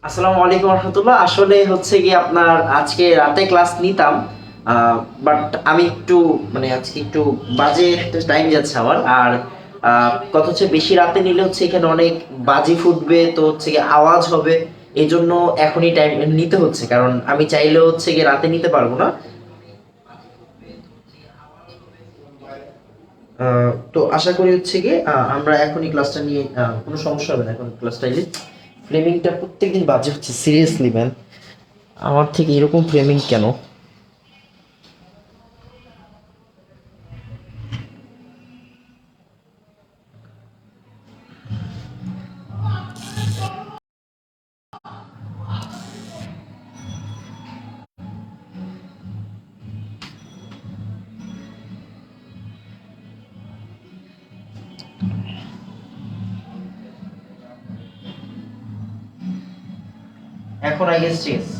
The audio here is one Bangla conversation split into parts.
আসসালামু আলাইকুম রহমতুল্লাহ। আসলে হচ্ছে কি আপনার আজকে রাতে ক্লাস নিতাম, বাট আমি একটু আজকে একটু বাজে একটা টাইম যাচ্ছে আমার। আর কথা হচ্ছে বেশি রাতে নিলে হচ্ছে এখানে অনেক বাজি ফুটবে, তো হচ্ছে কি আওয়াজ হবে। এই জন্য এখনই টাইম নিতে হচ্ছে, কারণ আমি চাইলেও হচ্ছে কি রাতে নিতে পারবো না। তো আশা করি হচ্ছে কি আমরা এখনই ক্লাসটা নিয়ে কোনো সমস্যা হবে না এখন ক্লাসটা নিলে। ফ্রেমিংটা প্রত্যেকদিন বাজে হচ্ছে, সিরিয়াসলি ম্যান। আমার থেকে এরকম ফ্রেমিং কেন? এখন আই গেস ঠিক আছে।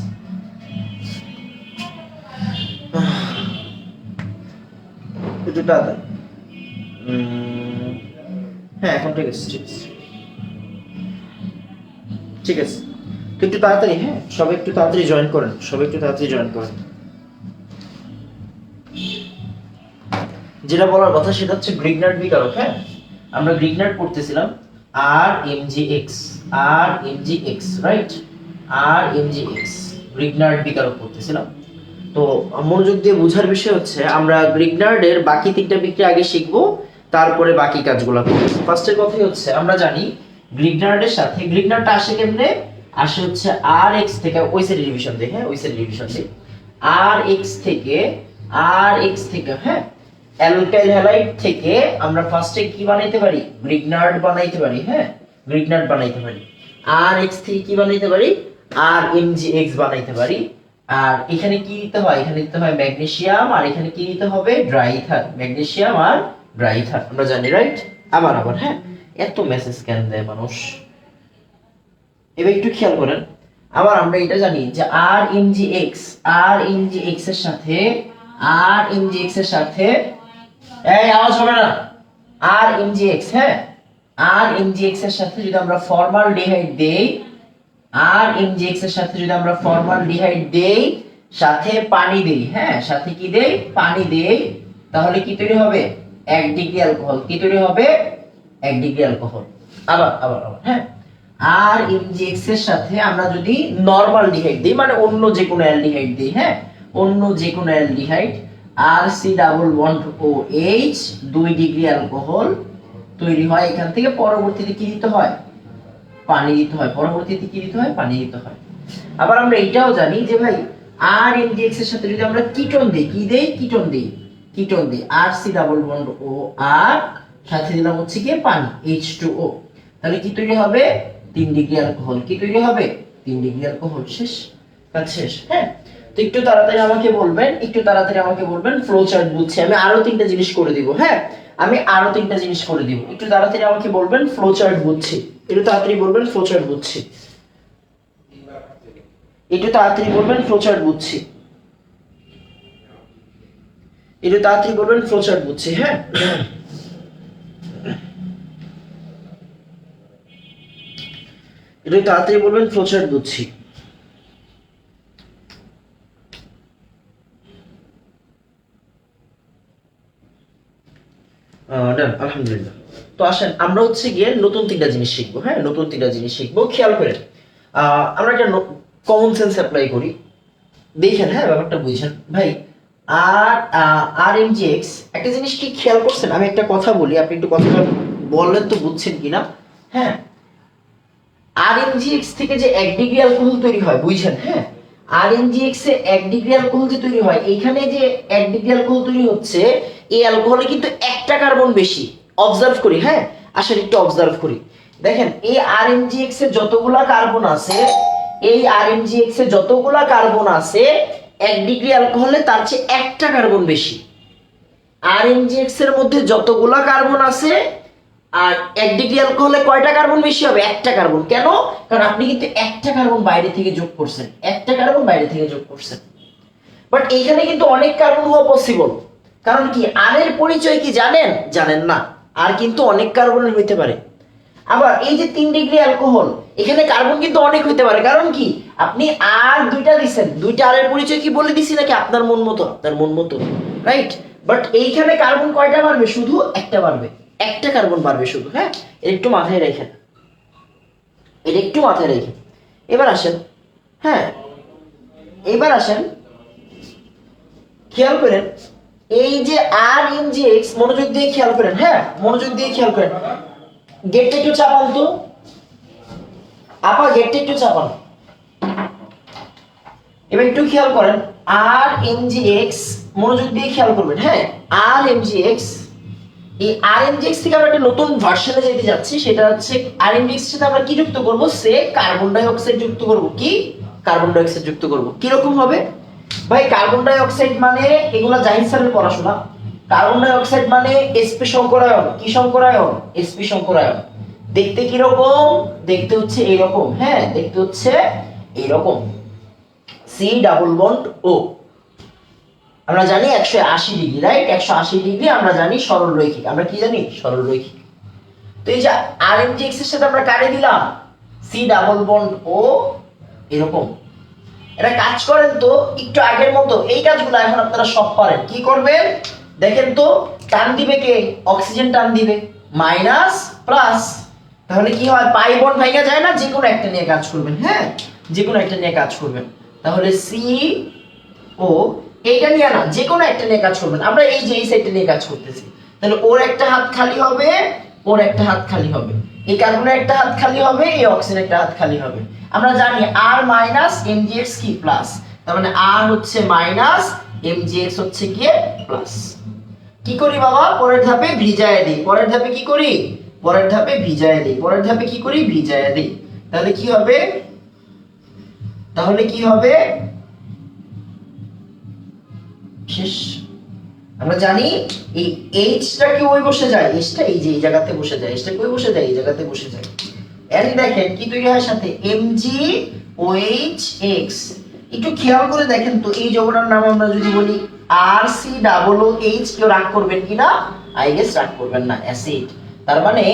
একটু তাড়াতাড়ি। হ্যাঁ, এখন ঠিক আছে, ঠিক আছে, ঠিক আছে। তো একটু তাড়াতাড়ি, হ্যাঁ, সবাই একটু তাড়াতাড়ি জয়েন করেন, সবাই একটু তাড়াতাড়ি জয়েন করেন। যেটা বলার কথা সেটা হচ্ছে গ্রিগনার্ড বিকারক। হ্যাঁ, আমরা গ্রিগনার্ড পড়তেছিলাম। আর এম জি এক্স, আর এম জি এক্স, রাইট? আর এম জি এক্স গ্রিগনার্ড বিকারক পড়তেছিলাম। তো মনোযোগ দিয়ে বোঝার বিষয় হচ্ছে আমরা গ্রিগনার্ডের বাকি তিনটা বিক্রিয়া আগে শিখবো, তারপরে বাকি কাজগুলো করবো। ফার্স্টের কথাই হচ্ছে আমরা জানি গ্রিগনার্ডের সাথে গ্রিগনার্ডটা আসে কেমনে? আসে হচ্ছে আর এক্স থেকে, ওই সাইড ডিভিশন দিয়ে, হ্যাঁ ওই সাইড ডিভিশন দিয়ে আর এক্স থেকে, আর এক্স থেকে, হ্যাঁ অ্যালকাইল হ্যালাইড থেকে আমরা ফার্স্টে কি বানাইতে পারি? গ্রিগনার্ড বানাইতে পারি। হ্যাঁ, গ্রিগনার্ড বানাইতে পারি। আর এক্স থেকে কি বানাইতে পারি? আর এমজিএক্স বানাইতে পারি। আর এখানে কি দিতে হয়? এখানে দিতে হয় ম্যাগনেসিয়াম, আর এখানে কি দিতে হবে? ড্রাইথার। ম্যাগনেসিয়াম আর ড্রাইথার আমরা জানি, রাইট? আবার আবার, হ্যাঁ। এত মেসেজ কেন দেয় মানুষ? এবার একটু খেয়াল করেন। আবার আমরা এটা জানি যে আর এমজিএক্স, আর এমজিএক্স এর সাথে, আর এমজিএক্স এর সাথে, এই আওয়াজ হবে না। আর এমজিএক্স, হ্যাঁ, আর এমজিএক্স এর সাথে যদি আমরা ফর্মালডিহাইড দেই, আর এমজিএক্স এর সাথে যদি আমরা ফর্মালডিহাইড দেই, সাথে পানি দেই, হ্যাঁ সাথে কি দেই? পানি দেই, তাহলে কি তৈরি হবে? 1 ডিগ্রি অ্যালকোহল। কি তৈরি হবে? 1 ডিগ্রি অ্যালকোহল। আবার আবার আবার, হ্যাঁ। আর এমজিএক্স এর সাথে আমরা যদি নরমালডিহাইড দিই, মানে অন্য যে কোনো অ্যালডিহাইড দিই, হ্যাঁ অন্য যে কোনো অ্যালডিহাইড, আর C double bond O H, 2 degree alcohol তৈরি হয়। এখান থেকে পরবর্তীতে কি দিতে হয়? পানি দিতে হয়। পরবর্তীতে কি দিতে হয়? পানি দিতে হয়। আবার আমরা এটাও জানি যে ভাই আর এমডিএক্স এর সাথে যদি আমরা কিটোন দিই, কি দেই? কিটোন দিই, কিটোন দিই, আর সি ডাবল বন্ড ও, আর সাথে দিলাম হচ্ছে কি পানি, H2O, তাহলে কি তৈরি হবে? 3 ডিগ্রি অ্যালকোহল। কি তৈরি হবে? 3 ডিগ্রি অ্যালকোহল। শেষ, কাজ শেষ। হ্যাঁ, তো একটু তাড়াতাড়ি আমাকে বলবেন, একটু তাড়াতাড়ি আমাকে বলবেন ফ্লো চার্ট বুঝছি। আমি আরো তিনটা জিনিস করে দিব, হ্যাঁ আমি আরো তিনটা জিনিস করে দিব। একটু তাড়াতাড়ি আমাকে বলবেন ফ্লো চার্ট বুঝছি। একটু তাড়াতাড়ি বলবেন ফ্লো চার্ট বুঝছি। একটু তাড়াতাড়ি বলবেন ফ্লো চার্ট বুঝছি। একটু তাড়াতাড়ি বলবেন ফ্লো চার্ট বুঝছি, হ্যাঁ। একটু তাড়াতাড়ি বলবেন ফ্লো চার্ট বুঝছি। ডান, আলহামদুলিল্লাহ। তো আসেন আমরা হচ্ছে গিয়ে নতুন তিনটা জিনিস শিখবো। হ্যাঁ, নতুন তিনটা জিনিস শিখবো, খেয়াল করেন। আমরা একটা কমন সেন্স অ্যাপ্লাই করি, দেখেন, হ্যাঁ ব্যাপারটা বুঝছেন ভাই। আর আর এম জি এক্স, একটা জিনিস কি খেয়াল করছেন? আমি একটা কথা বলি, আপনি একটু কথাটা বললেন তো বুঝছেন কিনা। হ্যাঁ, আরএনজিএক্স থেকে যে 1 ডিগ্রি অ্যালকোহল তৈরি হয়, বুঝছেন? হ্যাঁ, আরএনজিএক্স এ 1 ডিগ্রি অ্যালকোহল যে তৈরি হয়, এইখানে যে 1 ডিগ্রি অ্যালকোহল তৈরি হচ্ছে, এই অ্যালকোহলে কিন্তু একটা কার্বন বেশি। অবজার্ভ করি, হ্যাঁ আসলে একটু অবজার্ভ করি। দেখেন এই আরএনজিএক্স এ যতগুলা কার্বন আছে, এই আরএনজিএক্স এ যতগুলা কার্বন আছে, 1 ডিগ্রি অ্যালকোহলে তার চেয়ে একটা কার্বন বেশি। আরএনজিএক্স এর মধ্যে যতগুলা কার্বন আছে, আর 1 ডিগ্রি অ্যালকোহলে কয়টা কার্বন বেশি হবে? একটা কার্বন। কেন? কারণ আপনি কিন্তু একটা কার্বন বাইরে থেকে যোগ করছেন, একটা কার্বন বাইরে থেকে যোগ করছেন। বাট এইখানে কিন্তু অনেক কার্বন হওয়া পসিবল। কারণ কি আর এর পরিচয় কি জানেন? জানেন না। আর কিন্তু অনেক কার্বনের হইতে পারে। আবার এই যে 3 ডিগ্রি অ্যালকোহল, এখানে কার্বন কিন্তু অনেক হতে পারে, কারণ কি আপনি আর দুইটা দিবেন, দুইটা আর এর পরিচয় কি বলে দিছি নাকি আপনার মন মতো, আপনার মন মতো, রাইট? বাট এইখানে কার্বন কয়টা বাড়বে? শুধু একটা বাড়বে, একটা কার্বন বাড়বে শুধু। হ্যাঁ, এটা একটু মাথায় রাখেন, এটা একটু মাথায় রাখেন। এবার আসেন, হ্যাঁ এবার আসেন, খেয়াল করেন এই যে আর এম জি এক্স, মনোযোগ দিয়ে খেয়াল করেন, হ্যাঁ মনোযোগ দিয়ে খেয়াল করেন। গেটটা একটু চাপান তো আপা, গেটটা একটু চাপান। এবার একটু খেয়াল করেন আর এম জি এক্স, মনোযোগ দিয়ে খেয়াল করবেন, হ্যাঁ আর এম জি এক্স, এই আর এম জি এক্স থেকে আমরা একটা নতুন ভার্সনে যেতে যাচ্ছি, সেটা হচ্ছে আর এম জি এক্স সাথে আমরা কি যুক্ত করব? সে কার্বন ডাই অক্সাইড যুক্ত করব। কি? কার্বন ডাই অক্সাইড যুক্ত করব। কি রকম হবে ভাই? কার্বন ডাই অক্সাইড মানে এগুলা জাহিদ স্যারের পড়াশোনা। কার্বন ডাই অক্সাইড মানে এসপি সংকরায়ন। কি সংকরায়ন? এসপি সংকরায়ন। দেখতে কি রকম? দেখতে হচ্ছে এইরকম, হ্যাঁ দেখতে হচ্ছে এইরকম, সি ডাবল বন্ড ও। আমরা জানি 180 ডিগ্রি, রাইট? 180 ডিগ্রি আমরা জানি সরল রৈখিক। আমরা কি জানি? সরল রৈখিক। তো এই যে আর এম জি এক্স এর সাথে আমরা কারে দিলাম? সি ডাবল বন্ড ও, এরকম। এটা কাজ করেন তো একটু আগের মতো, এই কাজগুলো এখন আপনারা সব পারেন। কি করবেন দেখেন তো, টান দিবে কে? অক্সিজেন টান দিবে, মাইনাস প্লাস, তাহলে কি হয়? পাই বন্ড ভাঙা যায় না? যে কোনো একটা নিয়ে কাজ করবেন, হ্যাঁ যে কোনো একটা নিয়ে কাজ করবেন। তাহলে সি ও, এইটা নিয়ে না, যে কোনো একটা নিয়ে কাজ করবেন। আমরা এই যে এই সাইডটা নিয়ে কাজ করতেছি, তাহলে ওর একটা হাত খালি হবে, ওর একটা হাত খালি হবে, এই কার্বনের একটা হাত খালি হবে, এই অক্সিজেনের একটা হাত খালি হবে। আমরা জানি আর মাইনাস এমজিএক্স কি প্লাস, তার মানে আর হচ্ছে মাইনাস, এমজিএক্স হচ্ছে গিয়ে প্লাস। কি করি বাবা? পরের ধাপে ভিজায় দিই। পরের ধাপে কি করি? পরের ধাপে ভিজায় দিই। পরের ধাপে কি করি? ভিজায় দিই। তাহলে কি হবে? তাহলে কি হবে? শেষ। আমরা জানি এই এইচটা কি ওই বসে যায়, এইচটা এই যে এই জায়গাতে বসে যায়, এইচটা কই বসে যায়? এই জায়গাতে বসে যায়। এর দেখেন কি তৈরি হয় সাথে? MgOH। একটু খেয়াল করে দেখেন তো, এই যৌগটার নাম আমরা যদি বলি RCOOH, কেউ রাগ করবেন কিনা? আই গেস রাগ করবেন না, অ্যাসিড। তার মানে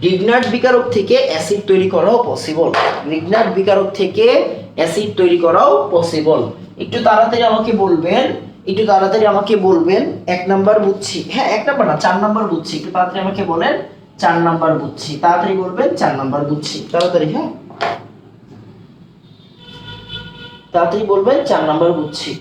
গ্রিগনার্ড বিকারক থেকে অ্যাসিড তৈরি করাও পসিবল। গ্রিগনার্ড বিকারক থেকে অ্যাসিড তৈরি করাও পসিবল। একটু তাড়াতাড়ি আমাকে বলবেন, একটু তাড়াতাড়ি আমাকে বলবেন। 1 নাম্বার বুঝছি, হ্যাঁ 1 নাম্বার না 4 নাম্বার বুঝছি। একটু তাড়াতাড়ি আমাকে বলেন 4 নাম্বার বুঝছি। তাড়াতাড়ি বলবেন 4 নাম্বার বুঝছি, তাড়াতাড়ি, হ্যাঁ তাড়াতাড়ি বলবেন 4 নাম্বার বুঝছি।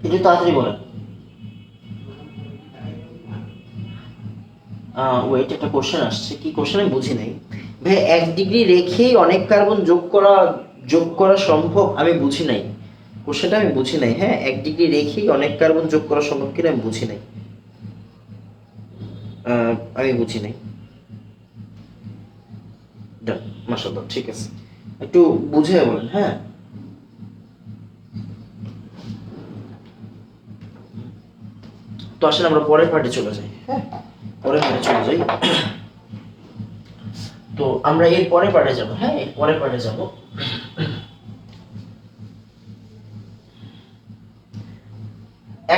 একটু তাড়াতাড়ি বলেন। ওয়েট, একটা কোশ্চেন আসছে। কি কোশ্চেন আমি বুঝি নাই ভাই। 1 ডিগ্রি রেখেই অনেক কার্বন যোগ করা সম্ভব? আমি বুঝি নাই কোশ্চেনটা, আমি বুঝি নাই। হ্যাঁ 1 ডিগ্রি রেখেই অনেক কার্বন যোগ করা সম্ভব কিনা আমি বুঝি নাই, আমি বুঝি নাই। মাশাআল্লাহ, ঠিক আছে, একটু বুঝে বলেন। হ্যাঁ তো আসলে আমরা পরের পার্টে চলে যাই। হ্যাঁ পরের পার্টে চলে যাই। তো আমরা এর পরের পার্টে যাব। হ্যাঁ এর পরের পার্টে যাব।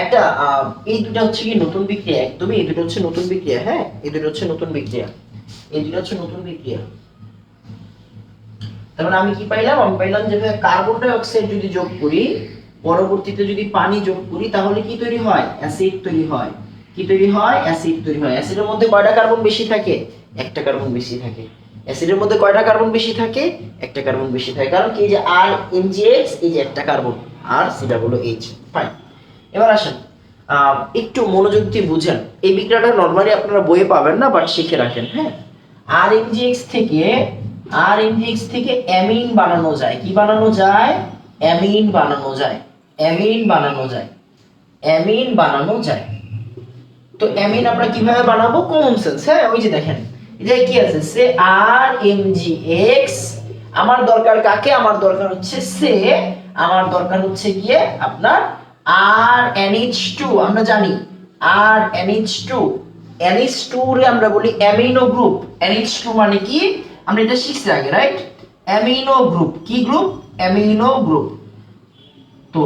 একটা এই দুটো হচ্ছে কি নতুন বিক্রিয়া, একদমই এই দুটো হচ্ছে নতুন বিক্রিয়া। হ্যাঁ এই দুটো হচ্ছে নতুন বিক্রিয়া, এই দুটো হচ্ছে নতুন বিক্রিয়া। তার মানে আমি কি পাইলাম? আমি পাইলাম যে কার্বন ডাই অক্সাইড যদি যোগ করি, পরবর্তীতে যদি পানি যোগ করি, তাহলে কি তৈরি হয়? অ্যাসিড তৈরি হয়। কি তৈরি হয়? অ্যাসিড তৈরি হয়। অ্যাসিডের মধ্যে কয়টা কার্বন বেশি থাকে? একটা কার্বন বেশি থাকে। অ্যাসিডের মধ্যে কয়টা কার্বন বেশি থাকে? একটা কার্বন বেশি থাকে। কারণ কি? এই যে আর এমজিএক্স, এই যে একটা কার্বন, আর COOH। ফাইন। এবার আসেন, একটু মনোযোগ দিয়ে বুঝেন। এই বিক্রিয়াটা নরমালি আপনারা বইয়ে পাবেন না, বাট শিখে রাখেন। হ্যাঁ আর এমজিএক্স থেকে অ্যামিন বানানো যায়। কি বানানো যায়? অ্যামিন বানানো যায়। অ্যামিন বানানো যায়। অ্যামিন বানানো যায়। তো অ্যামিন আমরা কিভাবে বানাবো? Common sense. হ্যাঁ ওই যে দেখেন, এই যে কি আছে? সে আর এমজিএক্স আমার দরকার কাকে? আমার দরকার হচ্ছে সে, আমার দরকার হচ্ছে গিয়ে আপনার RNH2। আমরা জানি RNH2, NH2 রে আমরা বলি অ্যামিনো গ্রুপ। NH2 মানে কি? আমরা এটা শিখছি আগে, রাইট? Amino group. কি গ্রুপ? Amino group. তো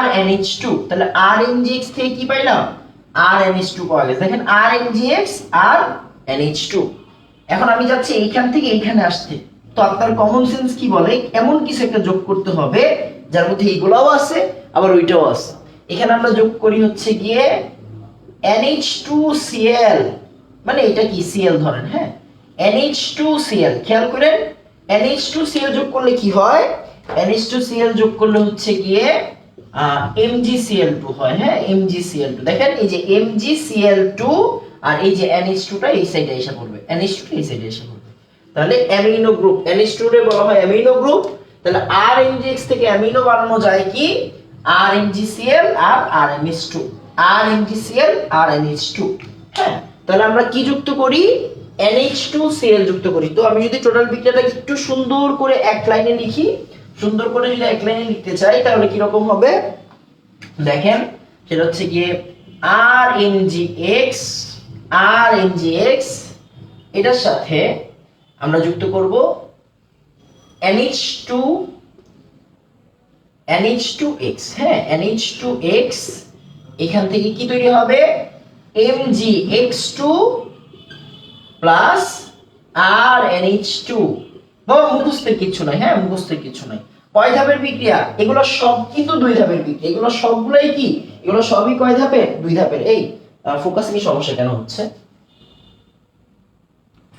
RNH2, তাহলে RNGX থেকে কি পাইলাম? RNH2 পাওয়া গেছে। দেখেন RNGX আর NH2। এখন আমি যাচ্ছি এইখান থেকে এইখানে আসতে, তো আপনার কমন সেন্স কি বলে এমন কিছু একটা যোগ করতে হবে যার মধ্যে এইগুলাও আছে আবার ওইটাও আছে। এখানে আমরা যোগ করি হচ্ছে গিয়ে NH2Cl, মানে এটা কি Cl ধরেন, হ্যাঁ, NH2Cl। খেয়াল করেন NH2Cl যোগ করলে কি হয়? NH2Cl যোগ করলে হচ্ছে গিয়ে MgCl2 হয়, হ্যাঁ, MgCl2। দেখেন এই যে MgCl2 আর এই যে NH2 টা এই সাইডে এসে পড়বে, NH2 টা এই সাইডে এসে পড়বে। তাহলে অ্যামিনো গ্রুপ, NH2 রে বলা হয় অ্যামিনো গ্রুপ। তাহলে RNGX থেকে অ্যামিনো বানানো যায় কি? RNGCl আর RNH2, RNGCl আর NH2। হ্যাঁ, তাহলে আমরা কি যুক্ত করি? NH2Cl যুক্ত করি। তো আমি যদি টোটাল বিক্রিয়াটা একটু সুন্দর করে এক লাইনে লিখি, সুন্দর করে যদি এক লাইনে লিখতে চাই তাহলে কি রকম হবে দেখেন, সেটা হচ্ছে গিয়ে RNGX, RNGX এটার সাথে আমরা যুক্ত করব NH2, NH2X, হ্যাঁ, NH2X। এখান থেকে কি তৈরি হবে? MgX2 plus RNH2। বাবা মুখস্থের কিছু নাই, হ্যাঁ, মুখস্থের কিছু নাই। কয় ধাপের বিক্রিয়া? এগুলো সব কিন্তু দুই ধাপের বিক্রিয়া। এগুলো সবগুলাই কি? এগুলো সবই কয় ধাপের? দুই ধাপের। এই ফোকাসিং এর সমস্যা কেন হচ্ছে?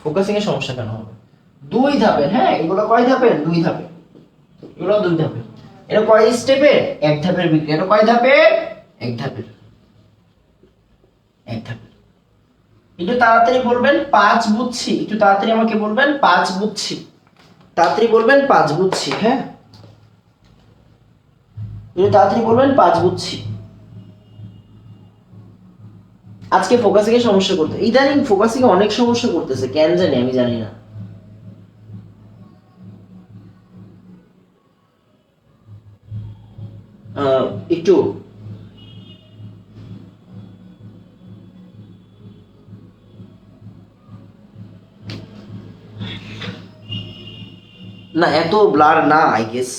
ফোকাসিং এর সমস্যা কেন হবে? দুই ধাপের, হ্যাঁ, এগুলো কয় ধাপের? দুই ধাপের। এগুলো দুই ধাপের। এটা কয় স্টেপের? এক ধাপের বিক্রিয়া। এটা কয় ধাপের? এক ধাপের, এক ধাপের। একটু তাড়াতাড়ি বলবেন 5 বুঝছি, একটু তাড়াতাড়ি আমাকে বলবেন 5 বুঝছি, তাড়াতাড়ি বলবেন 5 বুঝছি, হ্যাঁ, একটু তাড়াতাড়ি বলবেন 5 বুঝছি। আজকে ফোকাসিং এর সমস্যা করতে, ইদানিং ফোকাসিং এ অনেক সমস্যা করতেছে, কেন জানি, আমি জানি না। একটু না, এত ব্লার না, আই গেস।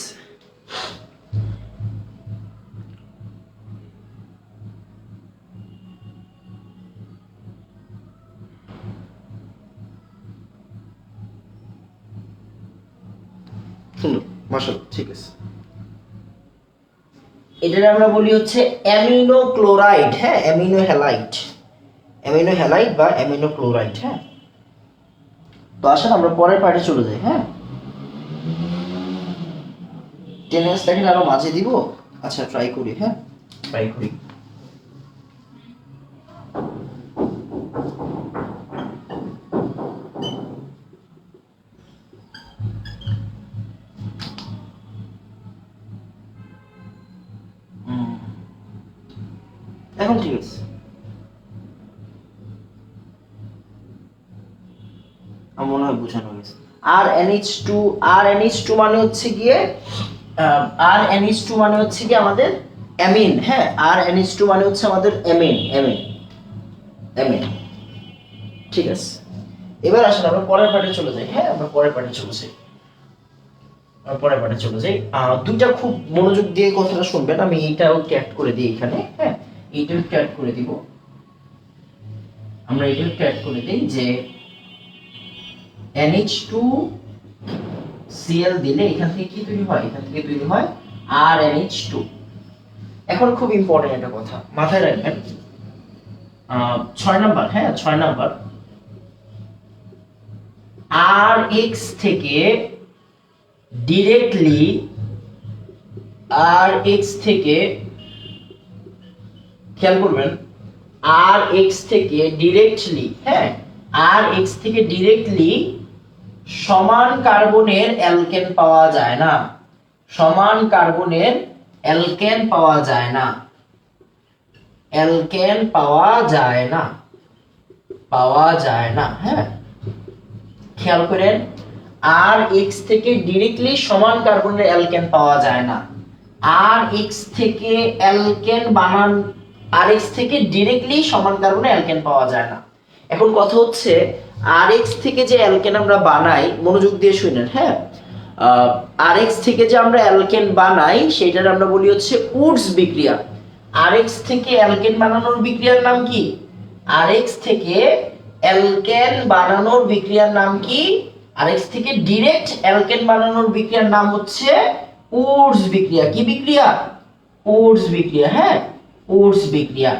মাশাআল্লাহ, ঠিক আছে। এটাকে আমরা বলি হচ্ছে অ্যামিনো ক্লোরাইড, হ্যাঁ, অ্যামিনো হ্যালাইড, অ্যামিনো হ্যালাইড বা অ্যামিনো ক্লোরাইড, হ্যাঁ। তো আসলে আমরা পরের পার্টে চলে যাই, হ্যাঁ। টেনেন্স দেখেন আরো মাঝে দিব, আচ্ছা ট্রাই করি, হ্যাঁ, ট্রাই করি। এখন ঠিক আছে। আমার মনে হয় বোঝানো গেছে। RNH2, RNH2 মানে হচ্ছে গিয়ে RNH2 মানে হচ্ছে কি আমাদের অ্যামিন, হ্যাঁ, RNH2 মানে হচ্ছে আমাদের অ্যামিন, অ্যামিন, অ্যামিন। ঠিক আছে, এবার আসলে আমরা পরের পার্টে চলে যাই, হ্যাঁ, আমরা পরের পার্টে চলে যাই, আমরা পরের পার্টে চলে যাই। দুইটা খুব মনোযোগ দিয়ে কথাটা শুনবেন, আমি এইটাও অ্যাড করে দিই এখানে, হ্যাঁ, এইটাও অ্যাড করে দিব, আমরা এইটাও অ্যাড করে দিই যে NH2Cl দিলে এখান থেকে কি তৈরি হয়? এখান থেকে তৈরি হয় RNH2। এখন খুব ইম্পর্টেন্ট একটা কথা মাথায় রাখবেন, 6 নাম্বার, হ্যাঁ, 6 নাম্বার, RX থেকে ডিরেক্টলি, RX থেকে খেয়াল করবেন, RX থেকে ডিরেক্টলি, হ্যাঁ, RX থেকে ডিরেক্টলি সমান কার্বনের অ্যালকেন পাওয়া যায় না, সমান কার্বনের অ্যালকেন পাওয়া যায় না, অ্যালকেন পাওয়া যায় না, পাওয়া যায় না, হ্যাঁ। খেয়াল করেন আর এক্স থেকে ডিরেক্টলি সমান কার্বনের অ্যালকেন পাওয়া যায় না। আর এক্স থেকে অ্যালকেন বানান, আর এক্স থেকে ডিরেক্টলি সমান কার্বনের অ্যালকেন পাওয়া যায় না। এখন কথা হচ্ছে আর এক্স থেকে যে অ্যালকেন আমরা বানাই, মনোযোগ দিয়ে শুনেন, হ্যাঁ, আর এক্স থেকে যে আমরা অ্যালকেন বানাই সেটার আমরা বলি হচ্ছে উডস বিক্রিয়া। আর এক্স থেকে অ্যালকেন বানানোর বিক্রিয়ার নাম কি? আর এক্স থেকে অ্যালকেন বানানোর বিক্রিয়ার নাম কি? আর এক্স থেকে ডিরেক্ট অ্যালকেন বানানোর বিক্রিয়ার নাম হচ্ছে উডস বিক্রিয়া। কি বিক্রিয়া? উডস বিক্রিয়া, হ্যাঁ, উডস বিক্রিয়া।